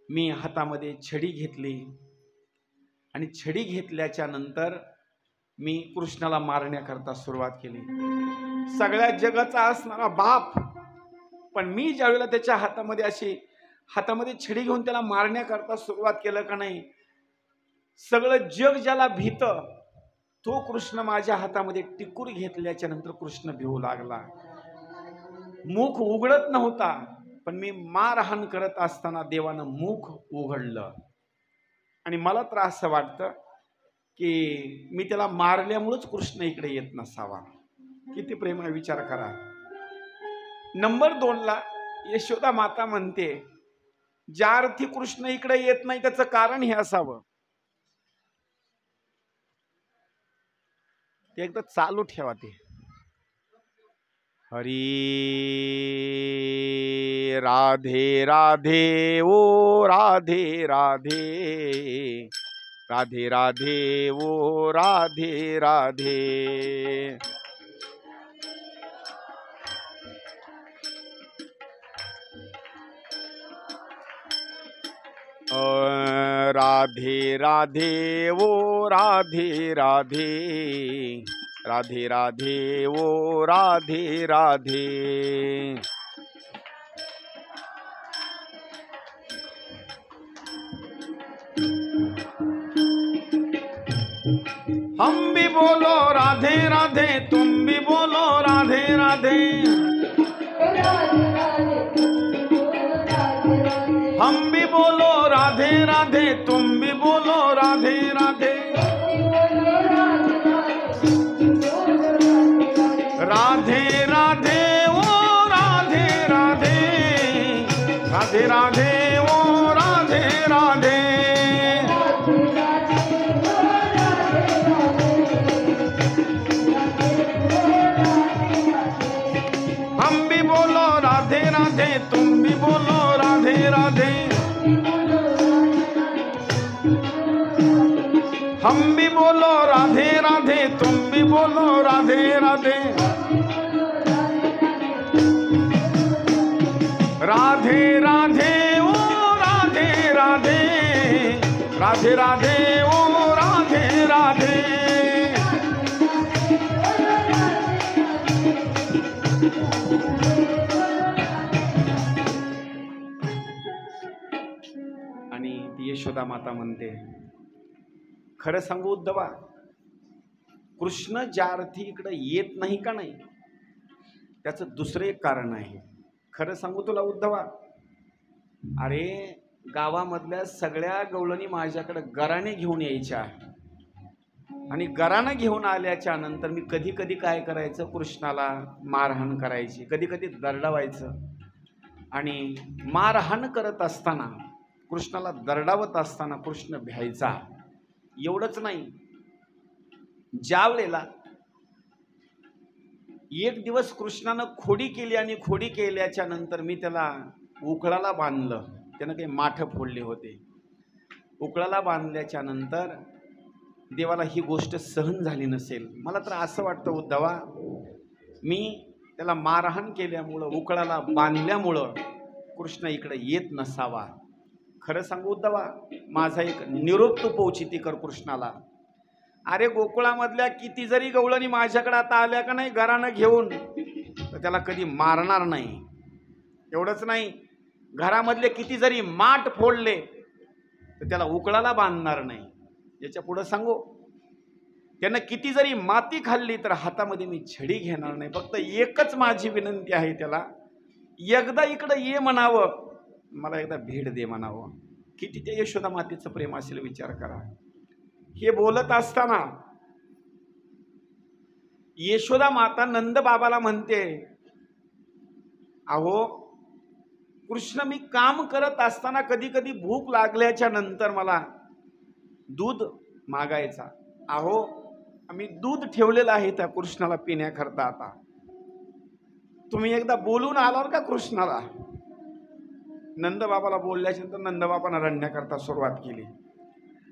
A: मी हातामध्ये छडी घेतली आणि छडी घेतल्याच्या नंतर मी कृष्णाला मारण्याकरता सुरुवात केली. सगळ्या जगाचा असणारा बाप, पण मी ज्यावेळेला त्याच्या हातामध्ये छडी घेऊन त्याला मारण्याकरता सुरुवात केलं का नाही, सगळं जग ज्याला भीत तो कृष्ण माझ्या हातामध्ये टिकूर घेतल्याच्या नंतर कृष्ण भिवू लागला. मुख उघडत नव्हता, पण मी मारहाण करत असताना देवानं मुख उघडलं. आणि मला तर असं वाटतं की मी त्याला मारल्यामुळेच कृष्ण इकडे येत नसावा. किती प्रेम आहे विचार करा. नंबर 2 ला यशोदा माता म्हणते ज्या अर्थी कृष्ण इकडे येत नाही त्याचं कारण हे असावं. ते एकदा चालू ठेवा. ते हरी राधे राधे ओ राधे राधे राधे राधे ओ राधे राधे राधे राधे ओ राधे राधे राधे राधे ओ राधे राधे हम भी बोलो राधे राधे, तुम भी बोलो राधे राधे, हम भी बोलो राधे राधे, तुम भी बोलो राधे राधे, राधे राधे ओ राधे राधे, राधे राधे ओ राधे राधे, हम भी बोलो राधे राधे, तुम भी बोलो राधे राधे, हम भी बोलो राधे राधे, तुम भी बोलो राधे राधे, राधे राधे ओ राधे राधे, राधे राधे ओ राधे राधे, आणि ती यशोदा माता म्हणते खरं सांगू उद्धवा, कृष्ण ज्या अर्थी इकडे येत नाही का नाही त्याचं दुसरं एक कारण आहे. खरं सांगू तुला उद्धवा, अरे गावामधल्या सगळ्या गवळणी माझ्याकडे गराणे घेऊन यायच्या आणि गराणं घेऊन आल्याच्या नंतर मी कधी कधी काय करायचं, कृष्णाला मारहाण करायची, कधी कधी दरडावायचं. आणि मारहाण करत असताना कृष्णाला दरडावत असताना कृष्ण भ्यायचा. एवढंच नाही, ज्या वेळेला एक दिवस कृष्णानं खोडी केली आणि खोडी केल्याच्या नंतर मी त्याला उकळाला बांधलं, त्यानं काही माठ फोडले होते, उकळाला बांधल्याच्या नंतर देवाला ही गोष्ट सहन झाली नसेल. मला तर असं वाटतं उद्धवा, मी त्याला मारहाण केल्यामुळं उकळाला बांधल्यामुळं कृष्ण इकडे येत नसावा. खरं सांगू उद्धवा, माझा एक निरोप तू पोचिती कर कृष्णाला. अरे गोकुळामधल्या किती जरी गवळणी माझ्याकडे आता आल्या का नाही घरानं घेऊन, तर त्याला कधी मारणार नाही. एवढंच नाही, घरामधले किती जरी माठ फोडले तर त्याला उकळाला बांधणार नाही. याच्या पुढे सांगू, त्यानं किती जरी माती खाल्ली तर हातामध्ये मी छडी घेणार नाही. फक्त एकच माझी विनंती आहे त्याला, एकदा इकडं ये म्हणावं, मला एकदा भेट दे म्हणावं. किती त्या यशोदा मातेचं प्रेम असेल विचार करा. हे बोलत असताना यशोदा माता नंद बाबाला म्हणते, अहो कृष्ण, मी काम करत असताना कधी कधी भूक लागल्याच्या नंतर मला दूध मागायचा. अहो आम्ही दूध ठेवलेलं आहे त्या कृष्णाला पिण्याकरता. आता तुम्ही एकदा बोलून आलात का कृष्णाला? नंदबाबाला बोलल्याच्या नंतर नंदबाबांना रडण्याकरता सुरुवात केली.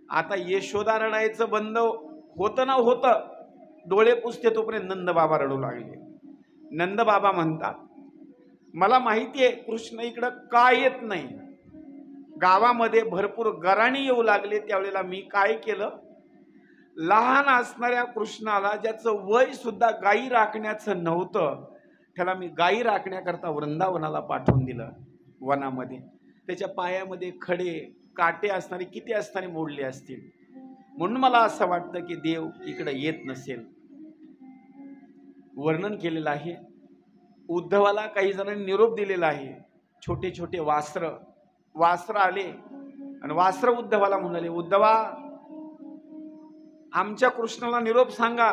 A: आता यशोदा रडायचं बंद होतं ना होतं, डोळे पुसते तोपर्यंत नंदबाबा रडू लागले. नंदबाबा म्हणतात, मला माहिती आहे कृष्ण इकडं का येत नाही. गावामध्ये भरपूर गराणी येऊ लागले, त्यावेळेला मी काय केलं, लहान असणाऱ्या कृष्णाला, ज्याचं वय सुद्धा गायी राखण्याचं नव्हतं, त्याला मी गायी राखण्याकरता वृंदावनाला पाठवून दिलं. वनामध्ये त्याच्या पायामध्ये खडे काटे असणारे किती असणारे मोडले असतील. म्हणून मला असं वाटतं की देव इकडे येत नसेल. वर्णन केलेलं आहे. उद्धवाला काही जणांनी निरोप दिलेला आहे. छोटे छोटे वासर आले आणि वासर उद्धवाला म्हणाले, उद्धवा आमच्या कृष्णाला निरोप सांगा.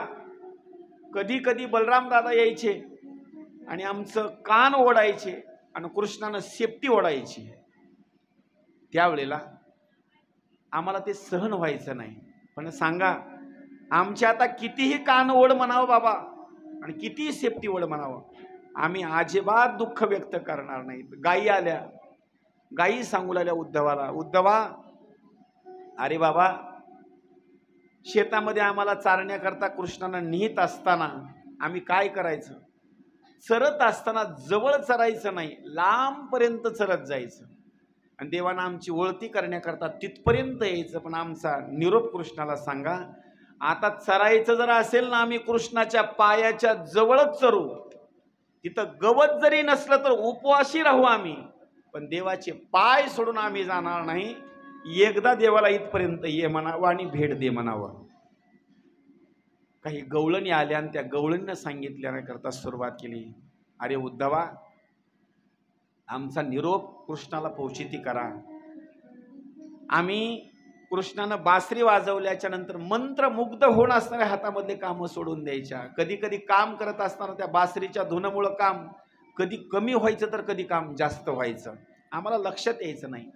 A: कधी कधी बलराम दादा यायचे आणि आमचं कान ओढायचे आणि कृष्णानं शेपटी ओढायची. त्यावेळेला आम्हाला ते सहन व्हायचं नाही. पण सांगा, आमच्या आता कितीही कान ओढ म्हणावं बाबा आणि कितीही शेपटी ओढ म्हणावं, आम्ही अजिबात दुःख व्यक्त करणार नाही. गायी आल्या, गायी सांगू लागल्या उद्धवाला, उद्धवा अरे बाबा, शेतामध्ये आम्हाला चारण्याकरता कृष्णानं नेत असताना आम्ही काय करायचं, चरत असताना जवळ चरायचं नाही, लांबपर्यंत चरत जायचं आणि देवानं आमची ओळती करण्याकरता तिथपर्यंत यायचं. पण आमचा निरोप कृष्णाला सांगा. आता चरायचं जर असेल ना, आम्ही कृष्णाच्या पायाच्या जवळच चरू. तिथं गवत जरी नसलं तर उपवासी राहू आम्ही, पण देवाचे पाय सोडून आम्ही जाणार नाही. एकदा देवाला इथपर्यंत ये म्हणावं आणि भेट दे म्हणावं. काही गवळणी आल्या आणि त्या गवळणीनं सांगितल्याकरता सुरुवात केली, अरे उद्धवा, आमचा निरोप कृष्णाला पोचिती करा. आम्ही कृष्णानं बासरी वाजवल्याच्या नंतर मंत्रमुग्ध होऊन असणाऱ्या हातामधले कामं सोडून द्यायच्या. कधी कधी काम करत असताना त्या बासरीच्या धुनामुळं काम कधी कमी व्हायचं तर कधी काम जास्त व्हायचं, आम्हाला लक्षात यायचं नाही.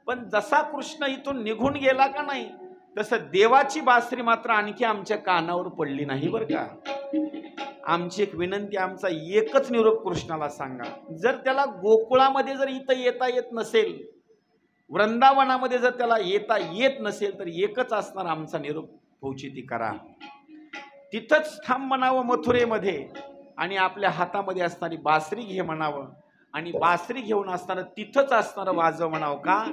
A: पण जसा कृष्ण इथून निघून गेला का नाही, तसं देवाची बासरी मात्र आणखी आमच्या कानावर पडली नाही बरं का. आमची एक विनंती, आमचा एकच निरोप कृष्णाला सांगा. जर त्याला गोकुळामध्ये जर इथं येता येत नसेल, वृंदावनामध्ये जर त्याला येता येत नसेल, तर एकच असणार आमचा निरोप पोचिती करा. तिथंच थांब म्हणावं मथुरेमध्ये आणि आपल्या हातामध्ये असणारी बासरी घे म्हणावं आणि बासरी घेऊन असणारं तिथंच असणारं वाजव म्हणावं. का,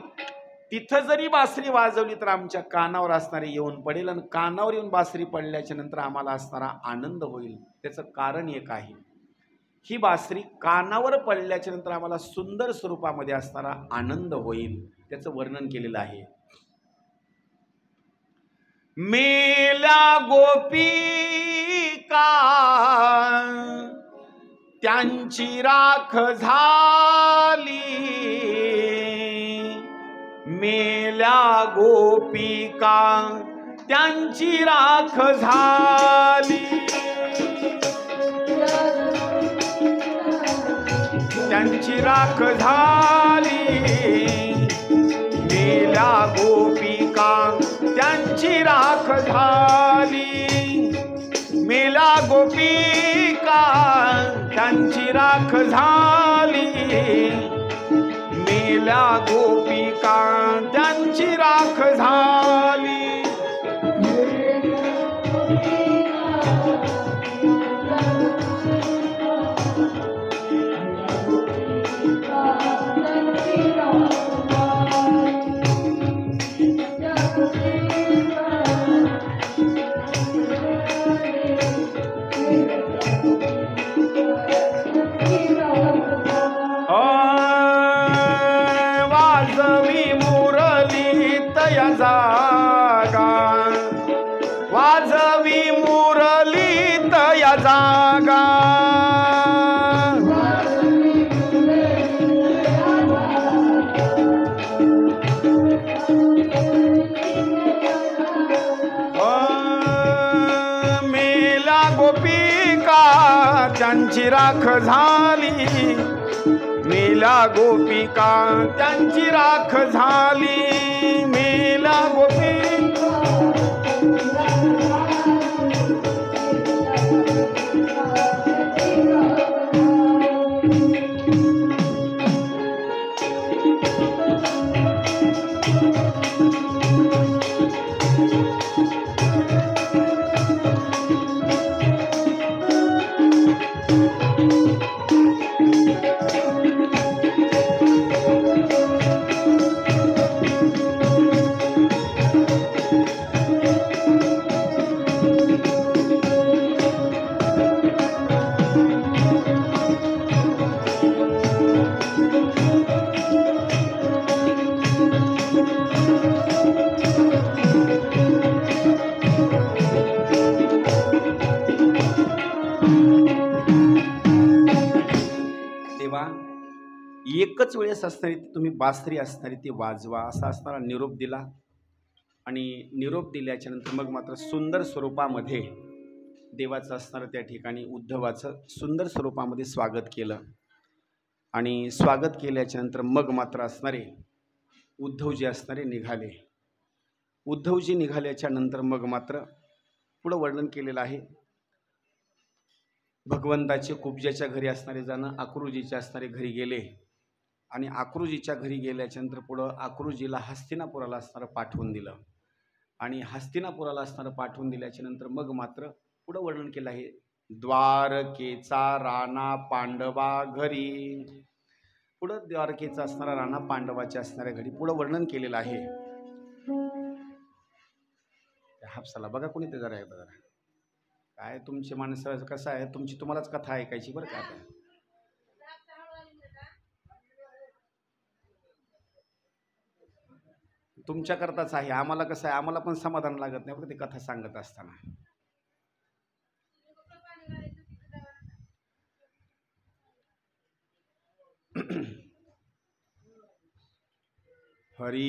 A: तिथं जरी बासरी वाजवली तर आमच्या कानावर असणारे येऊन पडेल आणि कानावर येऊन बासरी पडल्याच्या नंतर आम्हाला असणारा आनंद होईल. त्याचं कारण एक आहे, ही बासरी कानावर पडल्याच्या नंतर आम्हाला सुंदर स्वरूपामध्ये असणारा आनंद होईल. त्याचं वर्णन केलेलं आहे. मेल्या गोपिका त्यांची राख झाली, मेल्या गोपिका त्यांची राख झाली, त्यांची राख झाली, मेल्या गोपिका त्यांची राख झाली, मेल्या गोपिका त्यांची राख झाली, मेल्या गोपिका त्यांची राख झाली. राख झाली, मेला गोपिका त्यांची राख झाली, मेला गोपिका। एकच वेळेस असणारी तुम्ही बासरी असणारी ती वाजवा असा असणारा निरोप दिला आणि निरोप दिल्याच्या नंतर मग मात्र सुंदर स्वरूपामध्ये देवाचं असणारं त्या ठिकाणी उद्धवाचं सुंदर स्वरूपामध्ये स्वागत केलं आणि स्वागत केल्याच्या नंतर मग मात्र असणारे उद्धवजी असणारे निघाले। उद्धवजी निघाल्याच्या नंतर मग मात्र पुढं वर्णन केलेलं आहे, भगवंताचे कुब्जाच्या घरी असणारे जाणं अक्रूजीच्या असणारे घरी गेले आणि अक्रूजीच्या घरी गेल्याच्या नंतर पुढं अक्रूजीला हस्तिनापुराला असणारं पाठवून दिलं आणि हस्तिनापुराला असणारं पाठवून दिल्याच्या नंतर मग मात्र पुढं वर्णन केलं आहे, द्वारकेचा राणा पांडवा घरी। पुढं द्वारकेचा असणारा राणा पांडवाच्या असणाऱ्या घरी पुढं वर्णन केलेलं आहे। हापसाला बघा कोणी ते जरा एकदा जरा काय तुमची माणसं कसं आहे, तुमची तुम्हालाच कथा ऐकायची बरं का। आता तुमच्याकरताच आहे, आम्हाला कसं आहे, आम्हाला पण समाधान लागत नाही बरं ते कथा सांगत असताना। हरी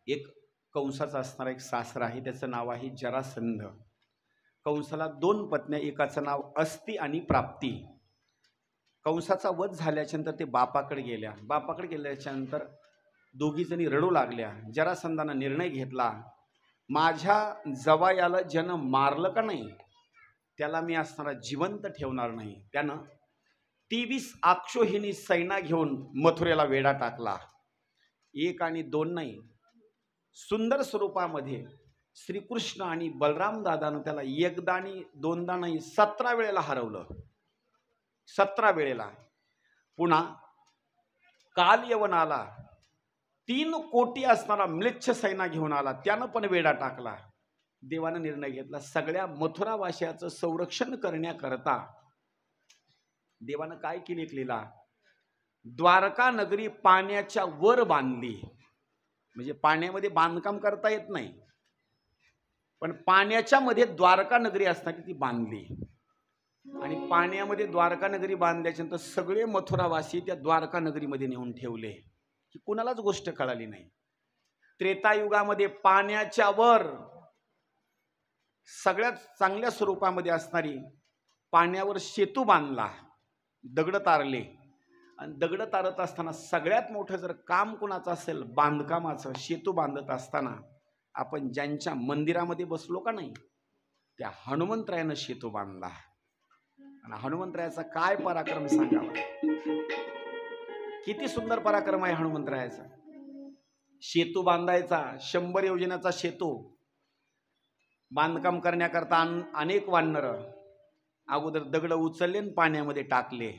A: एक कंसाचा असणारा एक सासरा आहे, त्याचं नाव आहे जरासंध। कंसाला 2 पत्न्या, एकाचं नाव अस्ती आणि प्राप्ती। कंसाचा वध झाल्याच्या नंतर ते बापाकडे गेल्या, बापाकडे गेल्याच्या नंतर दोघी जणी रडू लागल्या। जरासंधानं निर्णय घेतला, माझ्या जवायाला ज्यानं मारलं का नाही त्याला मी असणारा जिवंत ठेवणार नाही। त्यानं 23 अक्षोहिणी सैना घेऊन मथुरेला वेढा टाकला। 1 आणि 2 नाही, सुंदर स्वरूपामध्ये श्रीकृष्ण आणि बलराम दादानं त्याला 1दा आणि 2दा नाही 17 वेळेला हरवलं। 17 वेळेला पुन्हा काल यवन आला, 3 कोटी असणारा म्लेच्छ सैना घेऊन आला, त्यानं पण वेढा टाकला। देवानं निर्णय घेतला, सगळ्या मथुरावासियाचं संरक्षण करण्याकरता देवानं काय केली लीला, द्वारका नगरी पाण्याच्या वर बांधली। म्हणजे पाण्यामध्ये बांधकाम करता येत नाही, पण पाण्याच्या मध्ये द्वारका नगरी असताना ती बांधली आणि पाण्यामध्ये द्वारका नगरी बांधल्याच्या नंतर सगळे मथुरावासी त्या द्वारका नगरीमध्ये नेऊन ठेवले, ही कुणालाच गोष्ट कळाली नाही। त्रेतायुगामध्ये पाण्याच्या वर सगळ्यात चांगल्या स्वरूपामध्ये असणारी पाण्यावर सेतू बांधला, दगड तारले आणि दगड तारत असताना सगळ्यात मोठं जर काम कुणाचं असेल बांधकामाचं, सेतू बांधत असताना आपण ज्यांच्या मंदिरामध्ये बसलो का नाही त्या हनुमंतरायानं सेतू बांधला। आणि हनुमंतरायाचा काय पराक्रम सांगावा, किती सुंदर पराक्रम आहे हनुमंतरायाचा। सेतू बांधायचा, 100 योजनाचा सेतू बांधकाम करण्याकरता अनेक वानर अगोदर दगड उचलले आणि पाण्यामध्ये टाकले।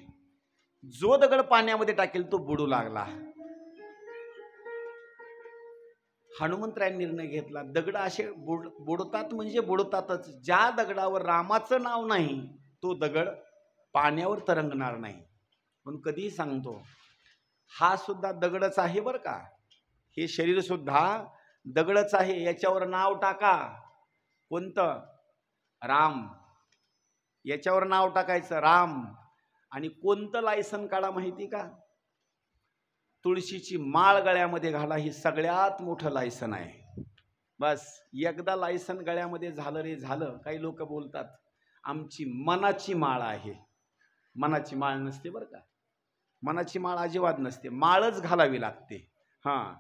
A: जो दगड पाण्यामध्ये टाकेल तो बुडू लागला। हनुमंतरायांनी निर्णय घेतला, दगड असे बुडतात म्हणजे बुडतातच, ज्या दगडावर रामाचं नाव नाही तो दगड पाण्यावर तरंगणार नाही। पण कधीही सांगतो, हा सुद्धा दगडच आहे बरं का, हे शरीर सुद्धा दगडच आहे, याच्यावर नाव टाका, कोणतं, राम, याच्यावर नाव टाकायचं राम। आणि कोणतं लायसन काढा माहिती का, तुळशीची माळ गळ्यामध्ये घाला, ही सगळ्यात मोठं लायसन आहे। बस एकदा लायसन गळ्यामध्ये झालं रे झालं। काही लोक बोलतात आमची मनाची माळ आहे. मनाची माळ नसते बरं का, मनाची माळ अजिबात नसते, माळच घालावी लागते. हां,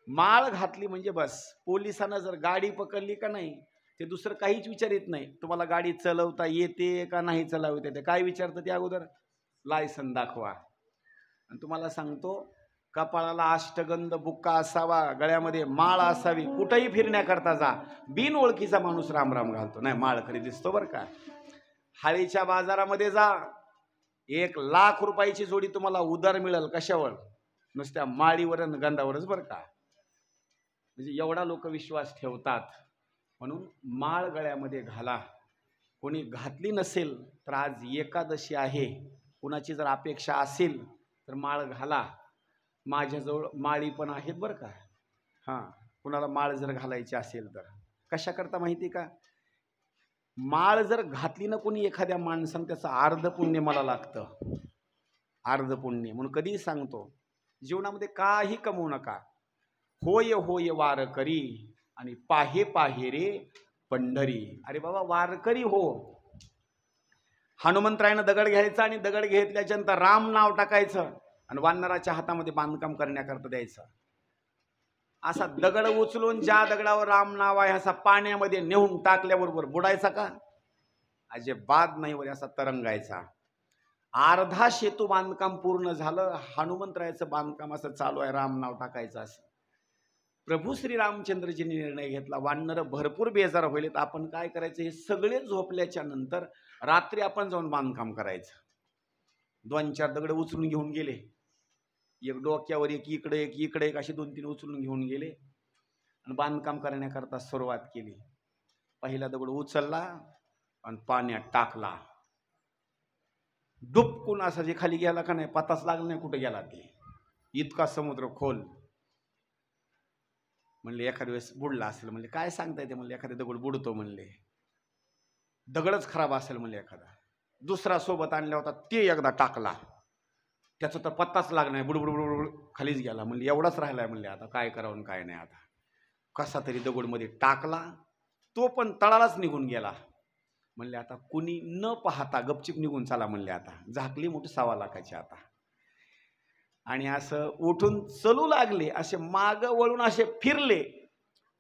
A: माळ घातली म्हणजे बस. पोलिसांना जर गाडी पकडली का नाही, ते दुसरं काहीच विचारित नाही. तुम्हाला गाडी चालवता येते का नाही चालवता येते, काय विचारतं ते अगोदर? लायसन दाखवा. आणि तुम्हाला सांगतो, कपाळाला अष्टगंध बुक्का असावा, गळ्यामध्ये माळ असावी. कुठेही फिरण्याकरता जा, बिन ओळखीचा माणूस राम राम घालतो, नाही माळ खरी दिसतो बरं का. हाळीच्या बाजारामध्ये जा, 1,00,000 रुपयाची जोडी तुम्हाला उधार मिळेल. कशावर? नुसत्या माळीवर आणि गंधावरच बरं का. म्हणजे एवढा लोक विश्वास ठेवतात. म्हणून माळ गळ्यामध्ये घाला. कोणी घातली नसेल तर आज एकादशी आहे, कुणाची जर अपेक्षा असेल तर माळ घाला. माझ्याजवळ माळी पण आहेत बरं का. हां, कुणाला माळ जर घालायची असेल तर कशा करता माहिती का? माळ जर घातली ना कोणी एखाद्या माणसानं, त्याचं अर्ध पुण्य मला लागतं, अर्ध पुण्य. म्हणून कधीही सांगतो, जीवनामध्ये काही कमवू नका. होय होय वारकरी आणि पाहे पाहे रे पंढरी. अरे बाबा वारकरी हो. हनुमंतरायानं दगड घ्यायचा आणि दगड घेतल्याच्यानंतर राम नाव टाकायचं आणि वानराच्या हातामध्ये बांधकाम करण्याकरता द्यायचं. असा दगड उचलून ज्या दगडावर राम नाव आहे असा पाण्यामध्ये नेऊन टाकल्याबरोबर बुडायचा का? अजिबात नाही वर असा तरंगायचा. अर्धा सेतू बांधकाम पूर्ण झालं, हनुमंतरायाचं बांधकाम असं चालू आहे, राम नाव टाकायचं असं. प्रभू श्री रामचंद्रजींनी निर्णय घेतला, वानर भरपूर बेजार होईल, तर आपण काय करायचं, हे सगळे झोपल्याच्या नंतर रात्री आपण जाऊन बांधकाम करायचं. 2-4 दगड उचलून घेऊन गेले, एक डोक्यावर एक इकडे एक इकडे एक, असे 2-3 उचलून घेऊन गेले आणि बांधकाम करण्याकरता सुरुवात केली. पहिला दगड उचलला आणि पाण्यात टाकला. डुबकून असा जे खाली गेला का नाही, पताच लागला नाही कुठे गेला ते, इतका समुद्र खोल. म्हणले एखाद्या वेळेस बुडला असेल. म्हणले काय सांगता येते, म्हणले एखादा दगड बुडतो, म्हणले दगडच खराब असेल, म्हणले एखादा. दुसरा सोबत आणला होता, ते एकदा टाकला, त्याचा तर पत्ताच लागला नाही, बुडबुड बुडबुड खालीच गेला. म्हणले एवढाच राहिलाय, म्हणले आता काय करावं काय नाही. आता कसा तरी दगडमध्ये टाकला, तो पण तळालाच निघून गेला. म्हणले आता कुणी न पाहता गपचिप निघून चला, म्हणले आता झाकली मोठी 1.25 लाखाची आता. आणि असं उठून चलू लागले, असे माग वळून असे फिरले,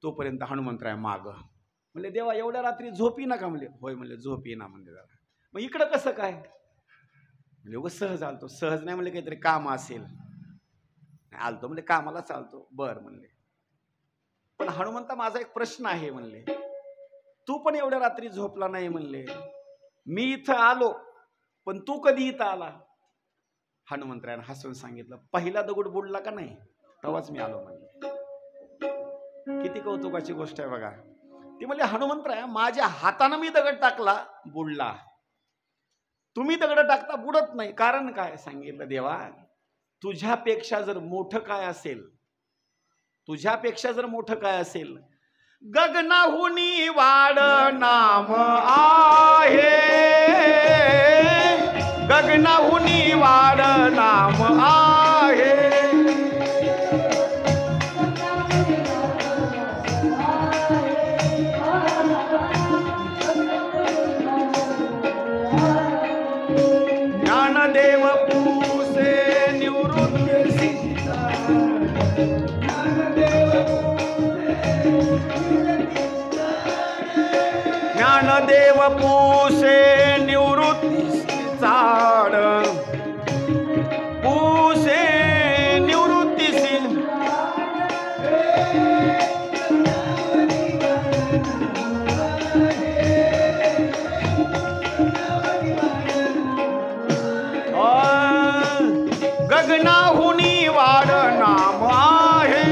A: तोपर्यंत हनुमंतराय माग. म्हणले देवा एवढ्या रात्री झोपी नका. म्हणले होय. म्हणले झोप ये ना. म्हणले जरा. मग इकडं कसं काय? म्हणजे उगाच सहज आलतो. सहज नाही म्हणले, काहीतरी काम असेल आलतो. म्हणजे कामाला चालतो. बर म्हणले, पण हनुमंता माझा एक प्रश्न आहे. म्हणले तू पण एवढ्या रात्री झोपला नाही. म्हणले मी इथं आलो, पण तू कधी इथं आला? हनुमंतरायानं हसून सांगितलं, पहिला दगड बुडला का नाही तेव्हाच मी आलो. म्हणले किती कौतुकाची गोष्ट आहे बघा. ती म्हणले हनुमंतराया, माझ्या हातानं मी दगड टाकला, बुडला. तुम्ही दगड टाकता, बुडत नाही. कारण काय? सांगितलं देवा, तुझ्यापेक्षा जर मोठं काय असेल, तुझ्यापेक्षा जर मोठं काय असेल, गगनाहुनी वाढ नाम आहे, गगनाहुनी वाढ नाम आहे. ज्ञानदेव पूसे निवृत्ती, ज्ञानदेव पूसे निवृत्ती चाड, पूसे निवृत्तीसी गगनाहुनी वाढ नाम आहे.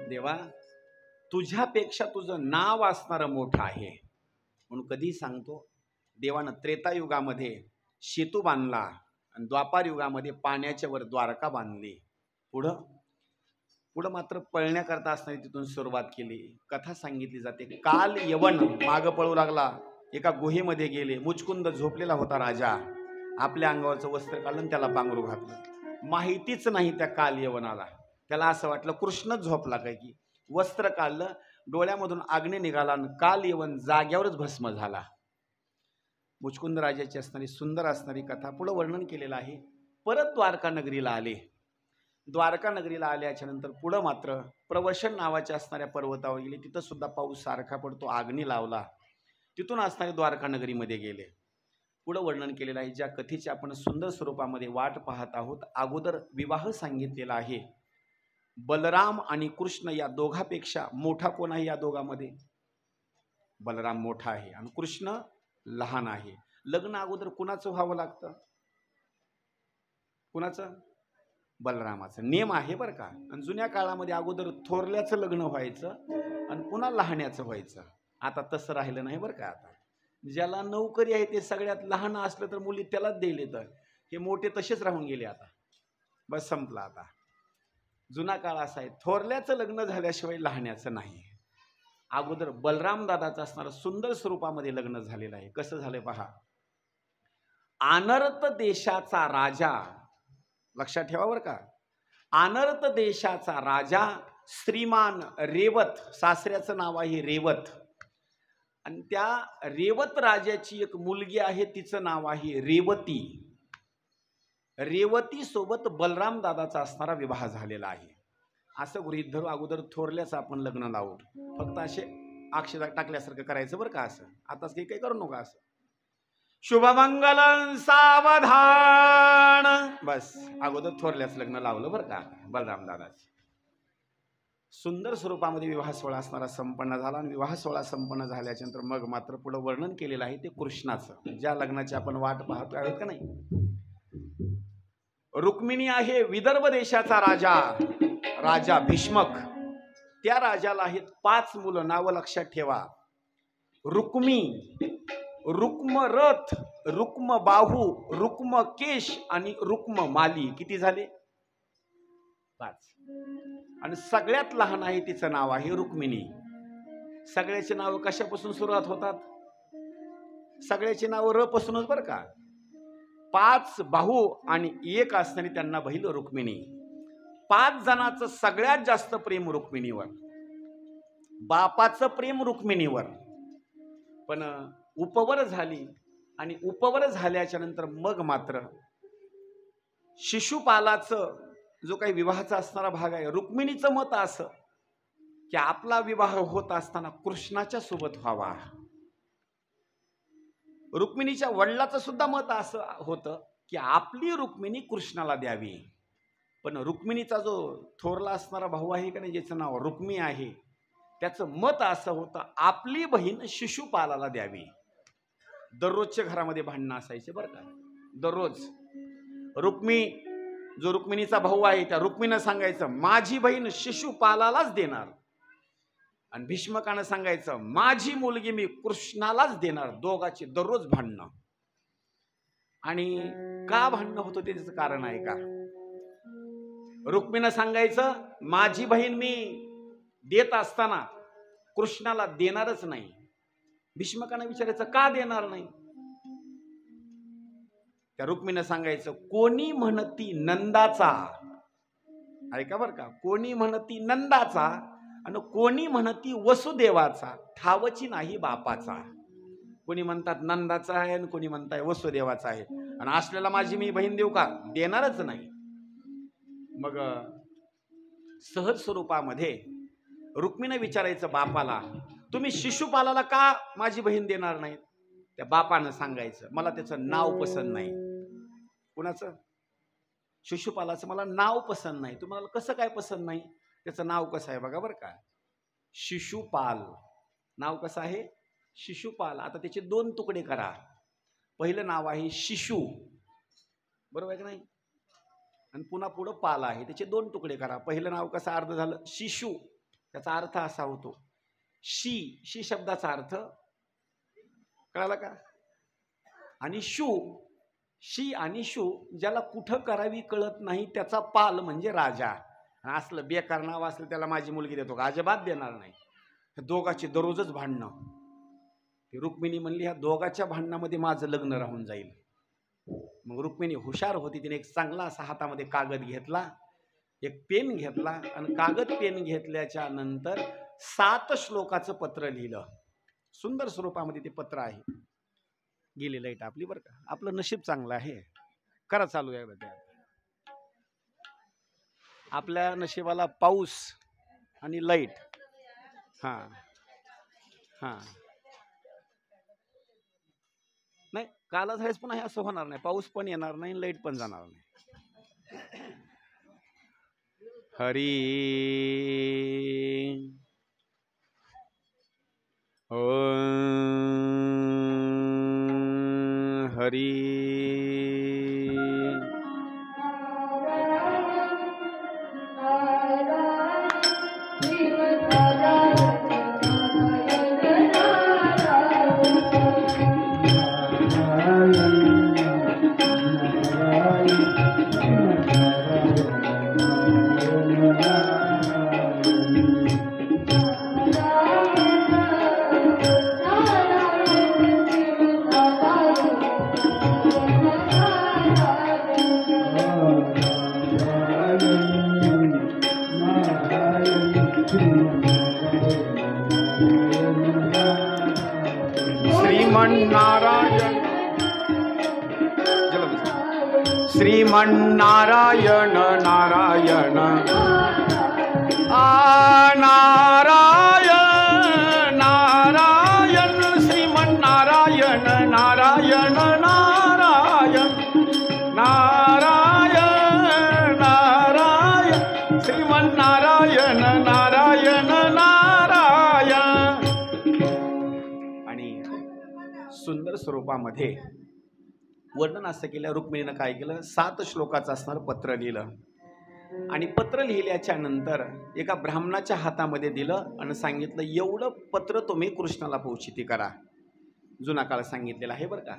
A: देवा, तुझ्यापेक्षा तुझं नाव असणारं मोठं आहे. म्हणून कधी सांगतो, देवानं त्रेतायुगामध्ये सेतू बांधला आणि द्वापार युगामध्ये पाण्याच्या वर द्वारका बांधली. पुढं पुढं मात्र पळण्याकरता असणारी तिथून सुरुवात केली. कथा सांगितली जाते, काल यवन मागं पळू लागला, एका गुहेमध्ये गेले. मुचकुंद झोपलेला होता राजा. आपल्या अंगावरचं वस्त्र काढून त्याला पांघरू घातलं. माहितीच नाही त्या काल यवनाला. त्याला असं वाटलं कृष्णच झोपला काय की. वस्त्र काढलं, डोळ्यामधून अग्नी निघाला आणि काल येऊन जाग्यावरच भस्म झाला. मुचकुंद राजाची असणारी सुंदर असणारी कथा पुढं वर्णन केलेलं आहे. परत द्वारका नगरीला आले. द्वारका नगरीला आल्याच्या नंतर पुढं मात्र प्रवशन नावाच्या असणाऱ्या पर्वतावर गेले. तिथं सुद्धा पाऊस सारखा पडतो, अग्नी लावला. तिथून असणारे द्वारका नगरीमध्ये गेले. पुढं वर्णन केलेलं आहे. ज्या कथेची आपण सुंदर स्वरूपामध्ये वाट पाहत आहोत, अगोदर विवाह सांगितलेला आहे. बलराम आणि कृष्ण या दोघांपेक्षा मोठा कोण आहे? या दोघांमध्ये बलराम मोठा आहे आणि कृष्ण लहान आहे. लग्न अगोदर कुणाचं व्हावं लागतं? कुणाचं? बलरामाचं. नियम आहे बरं का. आणि जुन्या काळामध्ये अगोदर थोरल्याचं लग्न व्हायचं आणि पुन्हा लहान्याचं व्हायचं. आता तसं राहिलं नाही बरं का. आता ज्याला नोकरी आहे ते सगळ्यात लहान असलं तर मुली त्यालाच दिले, तर हे मोठे तसेच राहून गेले. आता बस संपला. आता जुना काळ असा आहे, थोरल्याचं लग्न झाल्याशिवाय लहान्याचं नाही. अगोदर बलराम दादाचं असणारं सुंदर स्वरूपामध्ये लग्न झालेलं आहे. कसं झालंय पहा. आनर्त देशाचा राजा, लक्षात ठेवा बरं का, आनर्त देशाचा राजा श्रीमान रेवत, सासऱ्याचं नाव आहे रेवत, आणि त्या रेवत राजाची एक मुलगी आहे, तिचं नाव आहे रेवती. रेवती सोबत बलराम दादाचा असणारा विवाह झालेला आहे. असं गृहीत धरू अगोदर थोरल्याचं आपण लग्न लावू. फक्त असे अक्षता टाकल्यासारखं करायचं बरं का. असं आताच काही करू नका. असं शुभमंगल सावधान, बस अगोदर थोरल्याचं लग्न लावलं बरं का बलराम दादाचं. सुंदर स्वरूपामध्ये विवाह सोहळा असणारा संपन्न झाला. आणि विवाह सोहळा संपन्न झाल्याच्या नंतर मग मात्र पुढं वर्णन केलेलं आहे ते कृष्णाचं, ज्या लग्नाची आपण वाट पाहतो आहोत का नाही. रुक्मिणी आहे विदर्भ देशाचा राजा, राजा भीष्मक. त्या राजाला आहेत 5 मुलं. नावं लक्षात ठेवा. रुक्मी, रुक्म रथ, रुक्म बाहू, रुक्म केश आणि रुक्म माली. किती झाले? 5. आणि सगळ्यात लहान आहे तिचं नाव आहे रुक्मिणी. सगळ्याची नाव कशापासून सुरुवात होतात? सगळ्याची नाव र पासूनच बरं का. 5 भाऊ आणि 1 असणारी त्यांना बहीण रुक्मिणी. 5 जणांचं सगळ्यात जास्त प्रेम रुक्मिणीवर, बापाचं प्रेम रुक्मिणीवर. पण उपवर झाली आणि उपवर झाल्याच्या नंतर मग मात्र शिशुपालाचं जो काही विवाहाचा असणारा भाग आहे, रुक्मिणीचं मत असं की आपला विवाह होत असताना कृष्णाच्या सोबत व्हावा. रुक्मिणीच्या वडिलाचं सुद्धा मत असं होतं की आपली रुक्मिणी कृष्णाला द्यावी. पण रुक्मिणीचा जो थोरला असणारा भाऊ आहे का नाही, ज्याचं नाव रुक्मी आहे, त्याचं मत असं होतं आपली बहीण शिशुपालाला द्यावी. दररोजच्या घरामध्ये भांडणं असायचे बरं का. दररोज रुक्मी, जो रुक्मिणीचा भाऊ आहे, त्या रुक्मीनं सांगायचं माझी बहीण शिशुपालालाच देणार, आणि भीष्मकानं सांगायचं माझी मुलगी मी कृष्णालाच देणार. दोघांची दररोज भांडणं. आणि का भांडणं होतं त्याचं कारण आहे का. रुक्मीनं सांगायचं माझी बहीण मी देत असताना कृष्णाला देणारच नाही. भीष्मकानं विचारायचं का देणार नाही. त्या रुक्मीनं सांगायचं कोणी म्हणती नंदाचा, ऐका बरं का, कोणी म्हणती नंदाचा आणि कोणी म्हणती वसुदेवाचा, ठावची नाही बापाचा. कोणी म्हणतात नंदाचा आहे आणि कोणी म्हणताय वसुदेवाचा आहे, आणि असलेला माझी मी बहीण देऊ का, देणारच नाही. मग सहज स्वरूपामध्ये रुक्मीनं विचारायचं बापाला तुम्ही शिशुपालाला का माझी बहीण देणार नाही. त्या बापानं सांगायचं मला त्याचं नाव पसंत नाही. कुणाचं? शिशुपालाचं मला नाव पसंत नाही. तुम्हाला कसं काय पसंत नाही? त्याचं नाव कसं आहे बघा बरं का, शिशुपाल. नाव कसं आहे? शिशुपाल. आता त्याचे 2 तुकडे करा. पहिलं नाव आहे शिशु, बरोबर आहे की नाही, आणि पुन्हा पुढं पाल आहे, त्याचे 2 तुकडे करा. पहिलं नाव कसं अर्थ झालं? शिशु. त्याचा अर्थ असा होतो शी, शी शब्दाचा अर्थ कळाला का, आणि शू, शी आणि शू ज्याला कुठं करावी कळत नाही त्याचा पाल म्हणजे राजा. असलं बेकार नाव असलं त्याला माझी मुलगी देतो का, अजिबात देणार नाही. दोघांची दररोजच भांडणं. रुक्मिणी म्हणली ह्या दोघांच्या भांडणामध्ये माझं लग्न राहून जाईल. मग रुक्मिणी हुशार होती, तिने एक चांगला असा हातामध्ये कागद घेतला एक पेन घेतला आणि कागद पेन घेतल्याच्या नंतर 7 श्लोकाचं पत्र लिहिलं. सुंदर स्वरूपामध्ये ते पत्र आहे. गेली लाईट आपली बरं का, आपलं नशीब चांगलं आहे. करा चालू आहे. आपल्या नशिबाला पाऊस आणि लाईट. हा हा नाही, कालच आहेच पण असं होणार नाही. पाऊस पण येणार नाही, लाईट पण जाणार नाही. हरी हरी श्रीमन्नारायण श्रीमन्नारायण नारायण नारायण नारायण श्रीमन्नारायण नारायण नारायण नारायण नारायण श्रीमन्नारायण नारायण नारायण. आणि सुंदर स्वरूपामध्ये वर्णन असं केलं. रुक्मिणीनं काय केलं, 7 श्लोकाचं असणार पत्र लिहिलं आणि पत्र लिहिल्याच्या नंतर एका ब्राह्मणाच्या हातामध्ये दिलं आणि सांगितलं, एवढं पत्र तुम्ही कृष्णाला पोचिती करा. जुना काळ सांगितलेला आहे बरं का.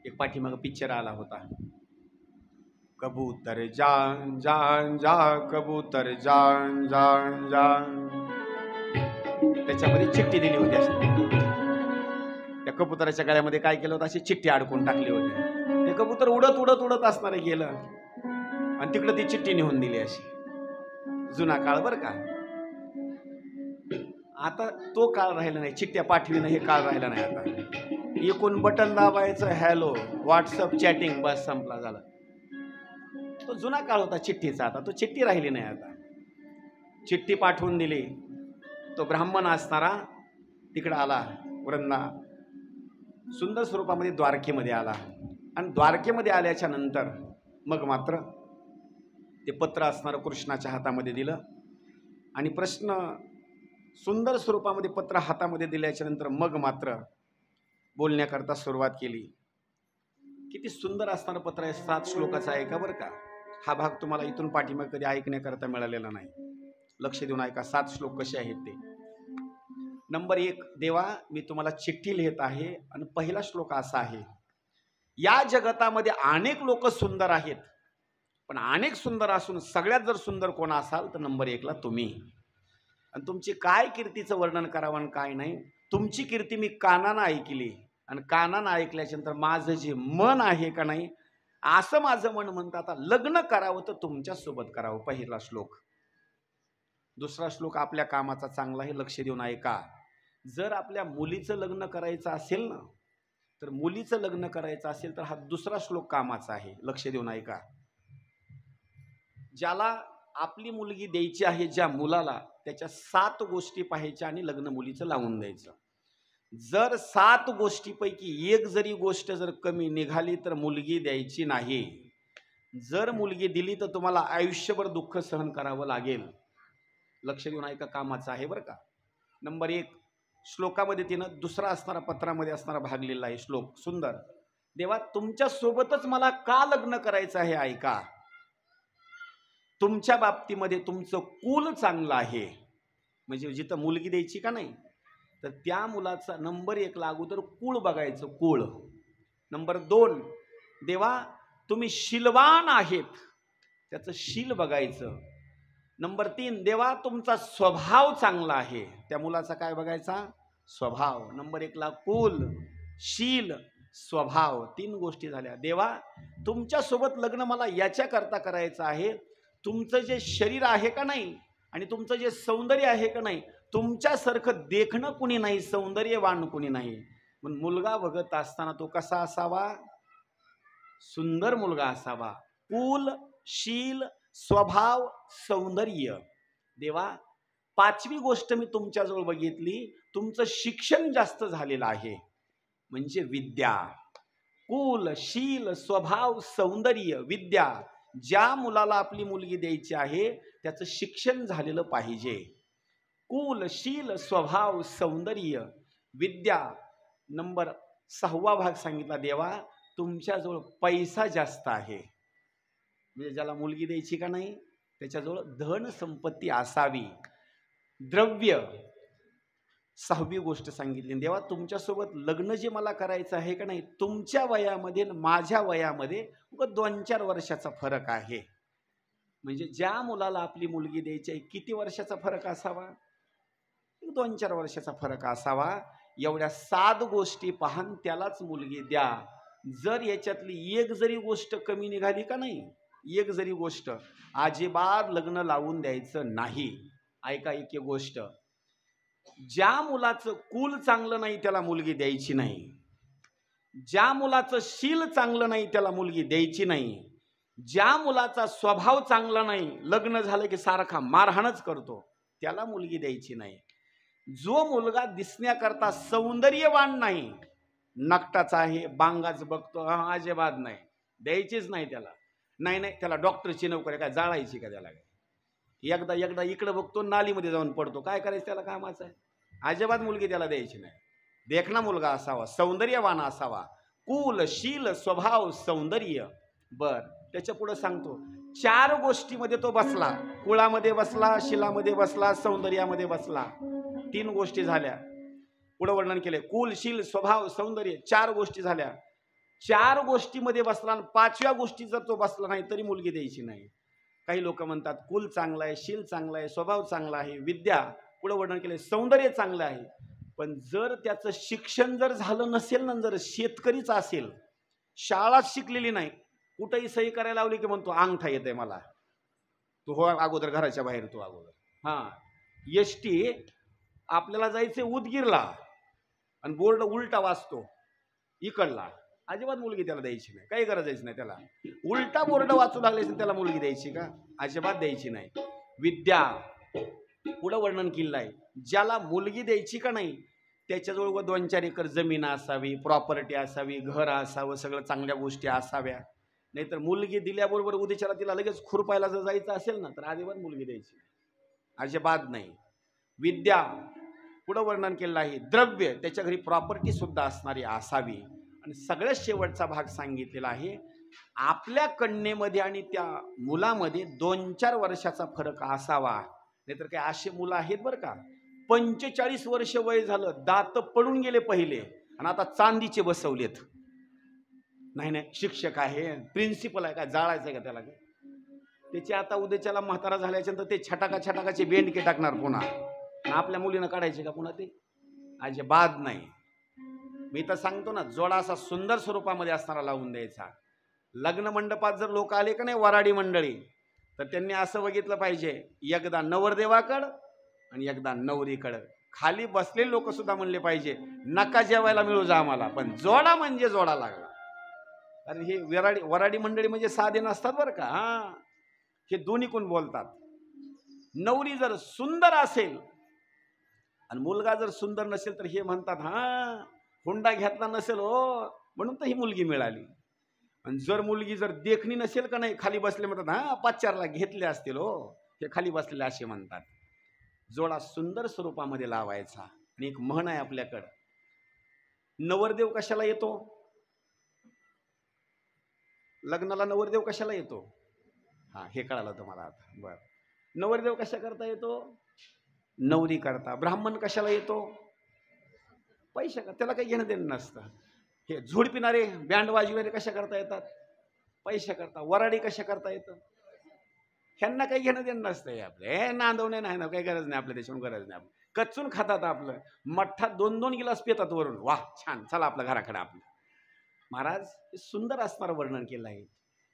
A: एक पाठीमागं पिक्चर आला होता, कबूतर जान जान जा कबूतर जान जान जान. त्याच्यामध्ये चिठ्ठी दिली होती अशी. त्या कबुतराच्या गळ्यामध्ये काय केलं होतं, अशी चिठ्ठी अडकून टाकली होती. ते कबूतर उडत उडत उडत असणार गेलं आणि तिकडं ती चिठ्ठी नेऊन दिली अशी. जुना काळ बरं का. आता तो काळ राहिला नाही, चिठ्ठ्या पाठविणं हे काळ राहिला नाही. आता एकूण बटन दाबायचं, हॅलो व्हॉट्सअप चॅटिंग, बस संपला झाला. तो जुना काळ होता चिठ्ठीचा. आता तो चिठ्ठी राहिली नाही. आता चिठ्ठी पाठवून दिली. तो ब्राह्मण असणारा तिकडं आला वृंदा, सुंदर स्वरूपामध्ये द्वारकेमध्ये आला आणि द्वारकेमध्ये आल्याच्या नंतर मग मात्र ते पत्र असणारं कृष्णाच्या हातामध्ये दिलं आणि प्रश्न सुंदर स्वरूपामध्ये पत्र हातामध्ये दिल्याच्या नंतर मग मात्र बोलण्याकरता सुरुवात केली. किती सुंदर असणारं पत्र आहे. 7 श्लोकाचं आहे का बरं का. हा भाग तुम्हाला इथून पाठीमाग कधी ऐकण्याकरता मिळालेला नाही. लक्ष देऊन ऐका 7 श्लोक कसे आहेत ते. नंबर 1, देवा मी तुम्हाला चिठ्ठी लिहित आहे आणि पहिला श्लोक असा आहे, या जगतामध्ये अनेक लोक सुंदर आहेत, पण अनेक सुंदर असून सगळ्यात जर सुंदर कोण असाल तर नंबर 1 ला तुम्ही. आणि तुमची काय कीर्तीचं वर्णन करावं आणि काय नाही. तुमची कीर्ती मी कानानं ऐकली आणि कानानं ऐकल्याच्या नंतर माझं जे मन आहे का नाही, असं माझं मन म्हणतं आता लग्न करावं तर तुमच्यासोबत करावं. पहिला श्लोक. दुसरा श्लोक आपल्या कामाचा चांगला आहे, लक्ष देऊन ऐका. जर आपल्या मुलीचं लग्न करायचं असेल ना, तर मुलीचं लग्न करायचं असेल तर हा दुसरा श्लोक कामाचा आहे. लक्ष देऊन ऐका. ज्याला आपली मुलगी द्यायची आहे, ज्या मुलाला, त्याच्या 7 गोष्टी पाहायच्या आणि लग्न मुलीचं लावून द्यायचं. जर 7 गोष्टीपैकी एक जरी गोष्ट जर कमी निघाली तर मुलगी द्यायची नाही. जर मुलगी दिली तर तुम्हाला आयुष्यभर दुःख सहन करावं लागेल. लक्ष देऊन ऐका, कामाचं आहे बरं का. नंबर 1 श्लोकामध्ये तिनं दुसरा असणारा पत्रामध्ये असणारा भाग लिहिला आहे. श्लोक सुंदर. देवा तुमच्या सोबतच मला का लग्न करायचं आहे ऐका. तुमच्या बाबतीमध्ये तुमचं कुल चांगलं आहे, म्हणजे जिथं मुलगी द्यायची का नाही तर त्या मुलाचा नंबर 1 ला अगोदर कुळ बघायचं, कुळ. नंबर 2 देवा तुम्ही शीलवान आहेत, त्याचं शील बघायचं. नंबर 3 देवा तुमचा स्वभाव चांगला आहे, त्या मुलाचा काय बघायचा, स्वभाव. नंबर 1 ला कुल, शील, स्वभाव, 3 गोष्टी झाल्या. देवा तुमच्यासोबत लग्न मला याच्याकरता करायचं आहे, तुमचं जे शरीर आहे का नाही आणि तुमचं जे सौंदर्य आहे का नाही, तुमच्यासारखं देखणं कुणी नाही, सौंदर्यवान कुणी नाही. पण मुलगा बघत असताना तो कसा असावा? सुंदर मुलगा असावा. कुल, शील, स्वभाव, सौंदर्य. देवा, पाचवी गोष्ट मी तुमच्याजवळ बघितली, तुमचं शिक्षण जास्त झालेलं आहे, म्हणजे विद्या. कुल, शील, स्वभाव, सौंदर्य, विद्या. ज्या मुलाला आपली मुलगी द्यायची आहे त्याचं शिक्षण झालेलं पाहिजे. कुल, शील, स्वभाव, सौंदर्य, विद्या. नंबर 6वा भाग सांगितला, देवा तुमच्याजवळ पैसा जास्त आहे, म्हणजे ज्याला मुलगी द्यायची का नाही त्याच्याजवळ धन संपत्ती असावी, द्रव्य. 6वी गोष्ट सांगितली, देवा तुमच्यासोबत लग्न जे मला करायचं आहे का नाही, तुमच्या वयामध्ये माझ्या वयामध्ये 2-4 वर्षाचा फरक आहे. म्हणजे ज्या मुलाला आपली मुलगी द्यायची आहे किती वर्षाचा फरक असावा? 2-4 वर्षाचा फरक असावा. एवढ्या 7 गोष्टी पाहून त्यालाच मुलगी द्या. जर याच्यातली एक जरी गोष्ट कमी निघाली का नाही, एक जरी गोष्ट, अजिबात लग्न लावून द्यायचं नाही. ऐका एक गोष्ट, ज्या मुलाचं कुल चांगलं नाही त्याला मुलगी द्यायची नाही, ज्या मुलाचं शील चांगलं नाही त्याला मुलगी द्यायची नाही, ज्या मुलाचा स्वभाव चांगला नाही, लग्न झालं की सारखा मारहाणच करतो, त्याला मुलगी द्यायची नाही. जो मुलगा दिसण्याकरता सौंदर्यवान नाही, नकटाचा आहे, बांगाच बघतो, अजिबात नाही, द्यायचीच नाही त्याला. नाही त्याला डॉक्टरची नोकरी काय जाळायची का त्याला? एकदा इकडं बघतो, नालीमध्ये जाऊन पडतो, काय करायचं त्याला? कामाचं आहे. अजिबात मुलगी त्याला द्यायची नाही. देखणा मुलगा असावा, सौंदर्यवान असावा, कुल, शील, स्वभाव, सौंदर्य. बर, त्याच्या पुढे सांगतो, 4 गोष्टीमध्ये तो बसला, कुळामध्ये बसला, शिलामध्ये बसला, सौंदर्यामध्ये बसला. 3 गोष्टी झाल्या. पुढे वर्णन केले, कुल, शील, स्वभाव, सौंदर्य, 4 गोष्टी झाल्या. 4 गोष्टीमध्ये बसला आणि 5व्या गोष्टी जर तो बसला नाही तरी मुलगी द्यायची नाही. काही लोक म्हणतात कुल चांगला आहे, शील चांगला आहे, स्वभाव चांगला आहे, विद्या, पुढे वर्णन केले, सौंदर्य चांगलं आहे. पण जर त्याचं शिक्षण जर झालं नसेल ना, जर शेतकरीच असेल, शाळाच शिकलेली नाही, कुठेही सही करायला लावली की म्हणतो अंगठा येते मला, तू हो अगोदर घराच्या बाहेर, तू अगोदर. एसटी आपल्याला जायचे उदगीरला आणि बोर्ड उलटा वाचतो इकडला, अजिबात मुलगी त्याला द्यायची नाही, काही गरज नाही त्याला. उलटा बोर्ड वाचू लागले त्याला मुलगी द्यायची का? अजिबात द्यायची नाही. विद्या, पुढं वर्णन केलं आहे, ज्याला मुलगी द्यायची का नाही त्याच्याजवळ 2-4 एकर जमीन असावी, प्रॉपर्टी असावी, घर असावं, सगळं चांगल्या गोष्टी असाव्या. नाहीतर मुलगी दिल्याबरोबर उद्याच्याला तिला लगेच खुरपायला जर जायचं असेल ना तर अजिबात मुलगी द्यायची अजिबात नाही. विद्या, पुढं वर्णन केलेलं आहे, द्रव्य, त्याच्या घरी प्रॉपर्टी सुद्धा असणारी असावी. आणि सगळ्यात शेवटचा भाग सांगितलेला आहे, आपल्या कन्येमध्ये आणि त्या मुलामध्ये 2-4 वर्षाचा फरक असावा. नाहीतर काय असे मुलं आहेत बरं का, 45 वर्ष वय झालं, दात पडून गेले पहिले आणि आता चांदीचे बसवलेत. नाही शिक्षक आहे, प्रिन्सिपल आहे, काय जाळायचं आहे का त्याला? त्याची आता उद्याच्याला म्हातारा झाल्याच्यानंतर ते छटाकाचे बेंडके टाकणार पुन्हा. आपल्या मुलीनं काढायचे का पुन्हा ते? अजिबात नाही. मी तर सांगतो ना, जोडा असा सुंदर स्वरूपामध्ये असणारा लावून द्यायचा. लग्न मंडपात जर लोक आले का नाही, वराडी मंडळी, तर त्यांनी असं बघितलं पाहिजे, एकदा नवरदेवाकडं आणि एकदा नवरीकडं. खाली बसलेले लोक सुद्धा म्हणले पाहिजे, नका जेवायला मिळू जा आम्हाला, पण जोडा म्हणजे जोडा लागला. कारण हे वराडी मंडळी म्हणजे साधे नसतात बरं का. हे दोन्ही कोण बोलतात. नवरी जर सुंदर असेल आणि मुलगा जर सुंदर नसेल तर हे म्हणतात, हुंडा घेतला नसेल हो म्हणून तर ही मुलगी मिळाली. आणि जर मुलगी जर देखणी नसेल का नाही, खाली बसले म्हणतात 5-4 घेतले असतील हो, हे खाली बसलेले असे म्हणतात. जोडा सुंदर स्वरूपामध्ये लावायचा. आणि एक म्हण आहे आपल्याकडं, नवरदेव कशाला येतो? लग्नाला नवरदेव कशाला येतो? हे कळालं तुम्हाला आता? बरं. नवरदेव कशा करता येतो? नवरी करता. ब्राह्मण कशाला येतो? पैसा का, त्याला काही घेणं देणं नसतं. हे झोड पिणारे, बँड वाजविणारे कशा करता येतात? पैसा करता. वराडी कशा करता येतं? ह्यांना काही घेणं देणं नसतं. आपले नांदवणे नाही ना, काही गरज नाही, आपल्या देशात गरज नाही. कच्चून खातात, आपलं मठ्ठात 2-2 गिलास पितात वरून, वाह छान, चला आपल्या घराकडे. आपलं महाराज सुंदर असणारं वर्णन केलं आहे.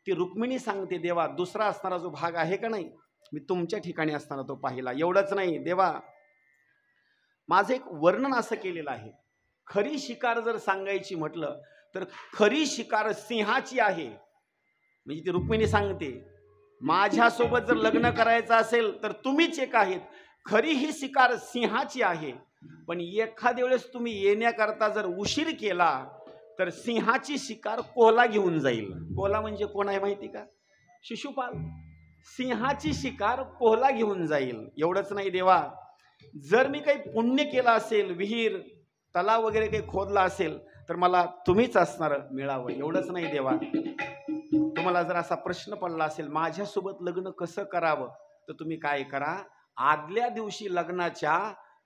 A: ती रुक्मिणी सांगते, देवा दुसरा असणारा जो भाग आहे का नाही, मी तुमच्या ठिकाणी असताना तो पाहिला. एवढंच नाही देवा, माझं एक वर्णन असं केलेलं आहे, खरी शिकार जर सांगायची म्हटलं तर खरी शिकार सिंहाची आहे. म्हणजे ती रुक्मिणी सांगते, माझ्यासोबत जर लग्न करायचं असेल तर तुम्हीच एक आहेत, खरी ही शिकार सिंहाची आहे. पण एखाद्या वेळेस तुम्ही येण्याकरता जर उशीर केला तर सिंहाची शिकार कोल्हा घेऊन जाईल. कोल्हा म्हणजे कोण आहे माहिती का? शिशुपाल. सिंहाची शिकार कोल्हा घेऊन जाईल. एवढंच नाही देवा, जर मी काही पुण्य केलं असेल, विहीर तलाव वगैरे काही खोदला असेल तर मला तुम्हीच असणार मिळावं. एवढंच नाही देवा, तुम्हाला जर असा प्रश्न पडला असेल माझ्यासोबत लग्न कसं करावं, तर तुम्ही काय करा, आदल्या दिवशी लग्नाच्या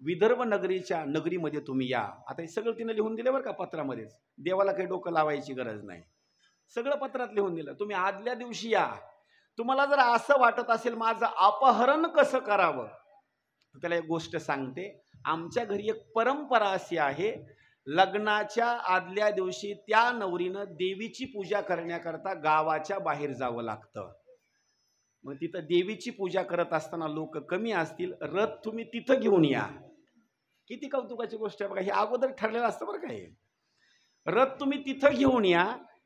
A: विदर्भ नगरीमध्ये तुम्ही या. आता हे सगळं तिने लिहून दिलं बरं का पत्रामध्येच, देवाला काही डोकं लावायची गरज नाही, सगळं पत्रात लिहून दिलं. तुम्ही आदल्या दिवशी या. तुम्हाला जर असं वाटत असेल माझं अपहरण कसं करावं, तर त्याला एक गोष्ट सांगते. आमच्या घरी एक परंपरा अशी आहे, लग्नाच्या आदल्या दिवशी त्या नवरीनं देवीची पूजा करण्याकरता गावाच्या बाहेर जावं लागतं. मग तिथं देवीची पूजा करत असताना लोक कमी असतील, रथ तुम्ही तिथं घेऊन या. किती कौतुकाची गोष्ट आहे बघा, हे अगोदर ठरलेलं असतं बरं काय. रथ तुम्ही तिथं घेऊन या.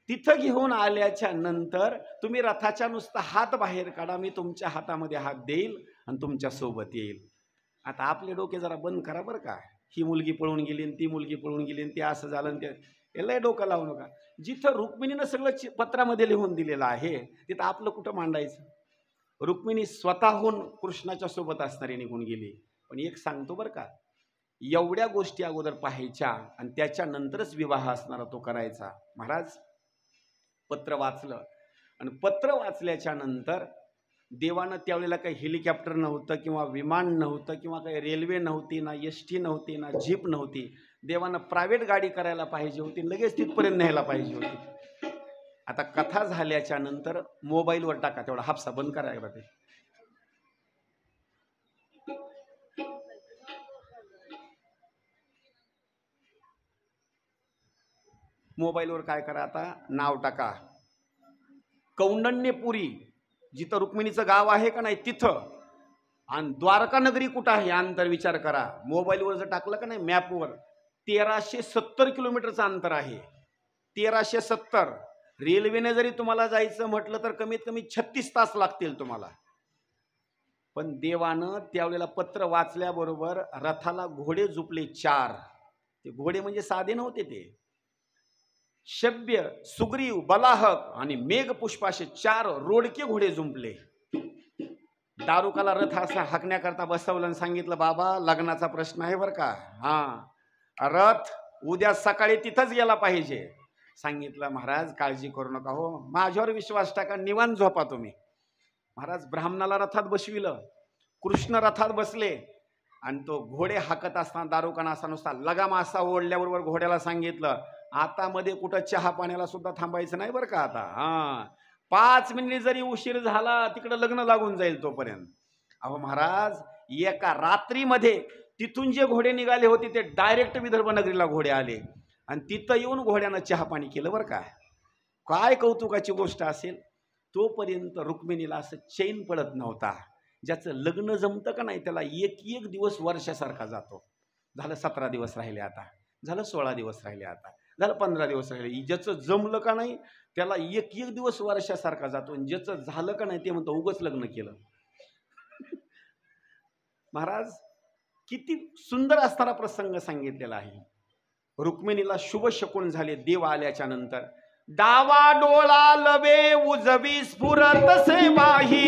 A: तिथं घेऊन आल्याच्या नंतर तुम्ही रथाच्या नुसता हात बाहेर काढा, मी तुमच्या हातामध्ये हात देईल आणि तुमच्या सोबत येईल. आता आपले डोके जरा बंद करा बरं का. ही मुलगी पळून गेली आणि ती मुलगी पळून गेली आणि ते असं झालं आणि ते याला डोकं लावू नका. जिथं रुक्मिणीनं सगळं पत्रामध्ये लिहून दिलेलं आहे तिथं आपलं कुठं मांडायचं. रुक्मिणी स्वतःहून कृष्णाच्या सोबत असणारी निघून गेली. पण एक सांगतो बरं का, एवढ्या गोष्टी अगोदर पाहायच्या आणि त्याच्यानंतरच विवाह असणारा तो करायचा. महाराज पत्र वाचलं आणि पत्र वाचल्याच्या नंतर देवानं त्यावेळेला काही हेलिकॉप्टर नव्हतं किंवा विमान नव्हतं किंवा काही रेल्वे नव्हती, ना एसटी नव्हती, ना जीप नव्हती. देवानं प्रायव्हेट गाडी करायला पाहिजे होती, लगेच तिथपर्यंत न्यायला पाहिजे होती. आता कथा झाल्याच्या नंतर मोबाईलवर टाका, तेवढा हापसा बंद करायला ते. मोबाईलवर काय करा, आता नाव टाका कौंडण्यपुरी, जिथं रुक्मिणीचं गाव आहे का नाही तिथं, आणि द्वारका नगरी कुठं आहे अंतर विचार करा. मोबाईलवर जर टाकलं का नाही मॅपवर, 1370 किलोमीटरचं अंतर आहे. 1370. रेल्वेने जरी तुम्हाला जायचं म्हटलं तर कमीत कमी 36 तास लागतील तुम्हाला. पण देवानं त्यावेळेला पत्र वाचल्याबरोबर रथाला घोडे झुपले 4. ते घोडे म्हणजे साधे नव्हते, ते शब्य, सुग्रीव, बलाहक आणि मेघपुष्प असे 4 रोडके घोडे जुंपले. दारुकाला रथ असा हाकण्याकरता बसवलं आणि सांगितलं, बाबा लग्नाचा प्रश्न आहे बरं का, हा रथ उद्या सकाळी तिथंच गेला पाहिजे. सांगितलं, महाराज काळजी करू नका, हो माझ्यावर विश्वास टाका, निवांत झोपा तुम्ही. महाराज ब्राह्मणाला रथात बसविलं, कृष्ण रथात बसले आणि तो घोडे हाकत असताना दारुकाना असा नुसता लगाम असा ओढल्याबरोबर घोड्याला सांगितलं, आता मध्ये कुठं चहा पाण्याला सुद्धा थांबायचं नाही बरं का. आता 5 मिनिट जरी उशीर झाला तिकडं लग्न लागून जाईल तोपर्यंत. अहो महाराज एका रात्रीमध्ये तिथून जे घोडे निघाले होते ते डायरेक्ट विदर्भ नगरीला घोडे आले आणि तिथं येऊन घोड्यानं चहा पाणी केलं बरं का. काय कौतुकाची गोष्ट असेल. तोपर्यंत रुक्मिणीला असं चैन पडत नव्हता. ज्याचं लग्न जमतं का नाही त्याला एक एक दिवस वर्षासारखा जातो. झालं 17 दिवस राहिले, आता झालं 16 दिवस राहिले, आता झालं 15 दिवस राहिले. ज्याचं जमलं का नाही त्याला एक एक दिवस वर्षासारखा जातो आणि ज्याचं झालं का नाही ते म्हणतो उगच लग्न केलं. महाराज किती सुंदर असणारा प्रसंग सांगितलेला आहे. रुक्मिणीला शुभ शकुन झाले देव आल्याच्या नंतर. डावा डोळा लवे उजवी स्फुरत सेवाही,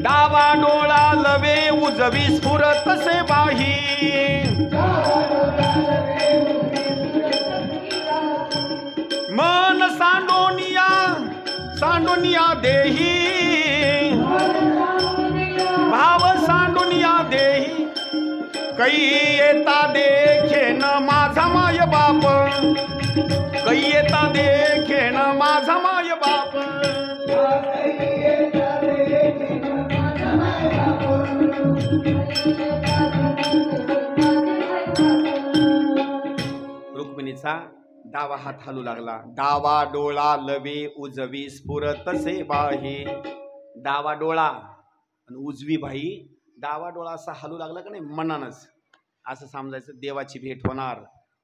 A: डावा डोळा लवे उजवी स्फुरत सेवाही, मन सांडोनिया सांडोनिया देही, भाव सांडोनिया देही, कै येता देखे न माझा माय बाप, कै येता देखे न माझा माय बाप. रुक्मिणीचं त्याचा डावा हात हलू लागला. डावा डोळा लवे उजवी स्फुरतसे बाही. डावा डोळा आणि उजवी बाई, डावा डोळा असा हलू लागला का नाही मनानच, असं समजायचं देवाची भेट होणार.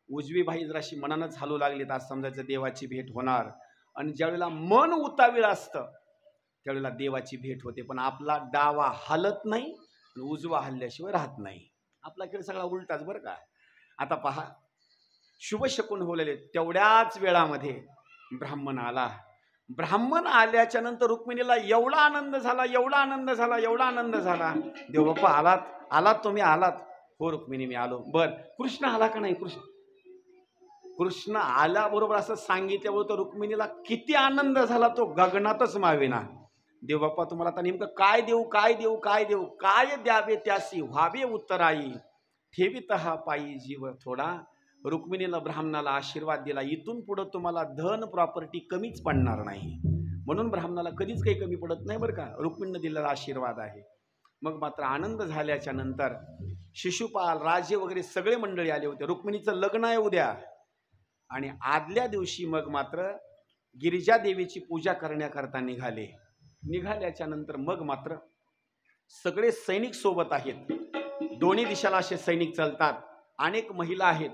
A: उजवी बाई जराशी मनानच हलू लागली तर असं समजायचं देवाची भेट होणार. आणि ज्यावेळेला मन उतावीळ असतं त्यावेळेला देवाची भेट होते. पण आपला डावा हलत नाही आणि उजवा हल्ल्याशिवाय राहत नाही. आपला खेळ सगळा उलटाच बरं का. आता पहा, शुभ शकून बोलले तेवढ्याच वेळामध्ये ब्राह्मण आला. ब्राह्मण आल्याच्या नंतर रुक्मिणीला एवढा आनंद झाला, एवढा आनंद झाला, एवढा आनंद झाला. देव बाप्पा आलात, आलात तुम्ही आलात. हो रुक्मिणी मी आलो. बर कृष्ण आला का नाही? कृष्ण आल्याबरोबर असं सांगितल्याबरोबर रुक्मिणीला किती आनंद झाला तो गगनातच मावेना. देव बाप्पा तुम्हाला आता नेमकं काय देऊ, काय देऊ, काय देऊ, काय द्यावे त्यासी व्हावे उत्तराई, ठेवीत हा पायी जीव थोडा. रुक्मिणीला ब्राह्मणाला आशीर्वाद दिला, इथून पुढं तुम्हाला धन प्रॉपर्टी कमीच पडणार नाही. म्हणून ब्राह्मणाला कधीच काही कमी पडत नाही बरं का, रुक्मिणीने दिलेला आशीर्वाद आहे. मग मात्र आनंद झाल्याच्या नंतर शिशुपाल राजे वगैरे सगळे मंडळी आले होते. रुक्मिणीचं लग्न आहे उद्या. आणि आदल्या दिवशी मग मात्र गिरिजा देवीची पूजा करण्याकरता निघाले. निघाल्याच्या नंतर मग मात्र सगळे सैनिक सोबत आहेत. दोन्ही दिशाला असे सैनिक चालतात. अनेक महिला आहेत.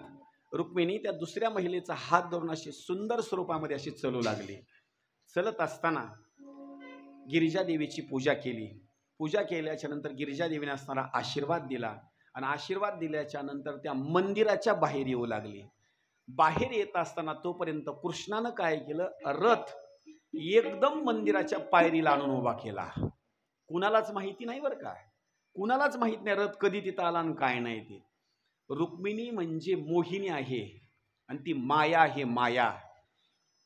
A: रुक्मिणी त्या दुसऱ्या महिलेचा हात धरून अशी सुंदर स्वरूपामध्ये अशी चलू लागली. चलत असताना गिरिजा देवीची पूजा केली. पूजा केल्याच्या नंतर गिरिजा देवीने असणारा आशीर्वाद दिला. आणि आशीर्वाद दिल्याच्या नंतर त्या मंदिराच्या बाहेर येऊ लागली. बाहेर येत असताना तोपर्यंत कृष्णानं काय केलं, रथ एकदम मंदिराच्या पायरीला आणून उभा केला. कुणालाच माहिती नाही बरं का, कुणालाच माहित नाही रथ कधी तिथं आला आणि काय नाही ते. रुक्मिणी म्हणजे मोहिनी आहे आणि ती माया आहे, माया.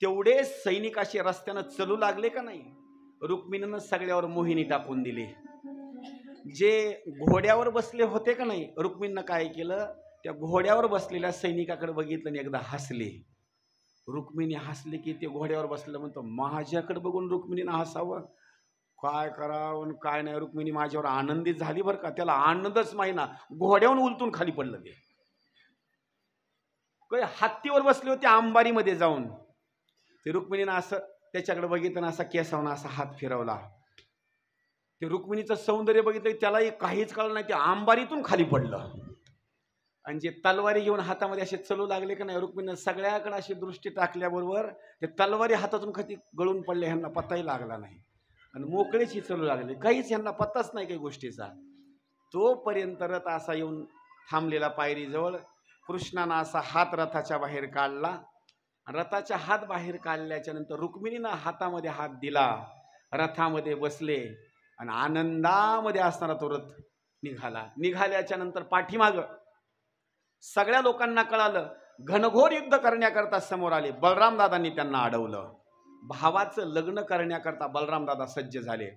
A: तेवढे सैनिक असे रस्त्यानं चलू लागले का नाही, रुक्मिणीनं सगळ्यावर मोहिनी टाकून दिली. जे घोड्यावर बसले होते का नाही, रुक्मिणीनं काय केलं, त्या घोड्यावर बसलेल्या सैनिकाकडे बघितलं आणि एकदा हसले. रुक्मिणी हसले की ते घोड्यावर बसलेलं म्हणतो, माझ्याकडे बघून रुक्मिणीनं हसावं, काय करावं काय नाही. रुक्मिणी माझ्यावर आनंदित झाली बरं का. त्याला आनंदच माहिना, घोड्यावरून उलटून खाली पडलं. ते हत्तीवर बसले होते अंबारीमध्ये जाऊन. ते रुक्मिणीनं असं त्याच्याकडे बघितलं, असा केसावून असा हात फिरवला. ते रुक्मिणीचं सौंदर्य बघितलं, त्यालाही काहीच कळलं नाही, ते अंबारीतून खाली पडलं. आणि जे तलवारी घेऊन हातामध्ये असे चलू लागले का नाही, रुक्मिणीनं सगळ्याकडे अशी दृष्टी टाकल्याबरोबर ते तलवारी हातातून खाली गळून पडले. ह्यांना पत्ताही लागला नाही आणि मोकळेच चलू लागले. काहीच ह्यांना पत्ताच नाही काही गोष्टीचा. तोपर्यंत रथ असा येऊन थांबलेला पायरीजवळ. कृष्णानं असा हात रथाच्या बाहेर काढला. रथाच्या हात बाहेर काढल्याच्या नंतर रुक्मिणीनं हातामध्ये हात दिला, रथामध्ये बसले आणि आनंदामध्ये असणारा तो रथ निघाला. निघाल्याच्या नंतर पाठीमाग सगळ्या लोकांना कळालं, घनघोर युद्ध करण्याकरता समोर आले. बलराम दादांनी त्यांना अडवलं. भावाचं लग्न करण्याकरता बलराम दादा सज्ज झाले.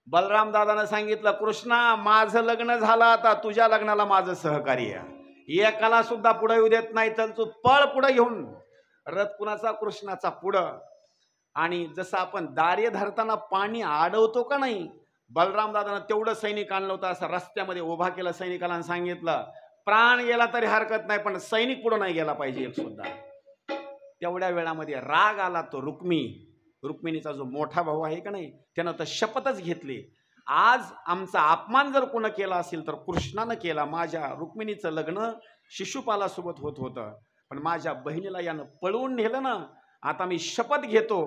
A: बलराम दादानं सांगितलं, कृष्णा माझं लग्न झालं, आता तुझ्या लग्नाला माझं सहकार्य. एकाला सुद्धा पुढे येऊ देत नाही, चल तू पळ पुढे घेऊन. रथ कुणाचा? कृष्णाचा पुढं. आणि जसं आपण दारे धरताना पाणी अडवतो का नाही, बलराम दादानं तेवढं सैनिक आणलं होतं. असं रस्त्यामध्ये उभा केलं सैनिकाला, सांगितलं प्राण गेला तरी हरकत नाही, पण सैनिक पुढे नाही गेला पाहिजे एक सुद्धा. तेवढ्या वेळामध्ये राग आला तो रुक्मिणीचा जो मोठा भाऊ आहे का नाही, त्यानं तर शपथच घेतली, आज आमचा अपमान जर कोण केला असेल तर कृष्णानं केला. माझ्या रुक्मिणीचं लग्न शिशुपालासोबत होत होतं, पण माझ्या बहिणीला यानं पळवून नेलं ना. आता मी शपथ घेतो,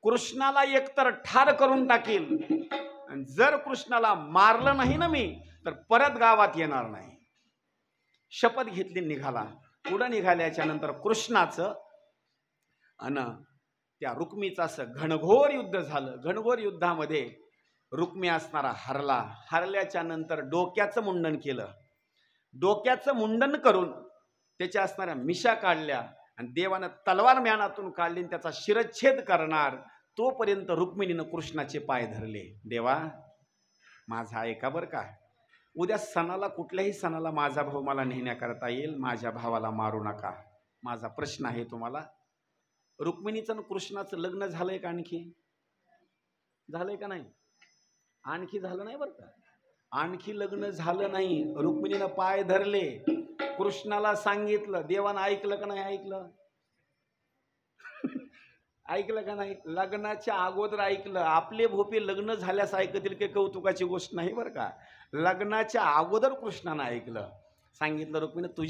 A: कृष्णाला एकतर ठार करून टाकील, आणि जर कृष्णाला मारलं नाही ना मी तर परत गावात येणार नाही. शपथ घेतली, निघाला. पुढं निघाल्याच्या नंतर कृष्णाचं आणि त्या रुक्मीचं असं घनघोर युद्ध झालं. घनघोर युद्धामध्ये रुक्मी असणारा हरला. हरल्याच्या नंतर डोक्याचं मुंडन केलं. डोक्याचं मुंडन करून त्याच्या असणाऱ्या मिशा काढल्या आणि देवानं तलवार म्यानातून काढली, त्याचा शिरच्छेद करणार. तोपर्यंत रुक्मिणीनं कृष्णाचे पाय धरले. देवा माझा ऐका बरं का, उद्या सणाला, कुठल्याही सणाला माझा भाऊ मला नेण्याकरता येईल, माझ्या भावाला मारू नका. माझा प्रश्न आहे तुम्हाला, रुक्मिणीचं आणि कृष्णाचं लग्न झालंय का? आणखी झालंय का नाही? आणखी झालं नाही बरं का, आणखी लग्न झालं नाही. रुक्मिणीनं पाय धरले, कृष्णाला सांगितलं. देवानं ऐकलं का नाही ऐकलं? ऐकलं का नाही? लग्नाच्या अगोदर ऐकलं. आपले भोपे लग्न झाल्यास ऐकतील की कौतुकाची गोष्ट नाही बरं का. लग्नाच्या अगोदर कृष्णानं ऐकलं. सांगितलं रुक्मिणी तुझ्या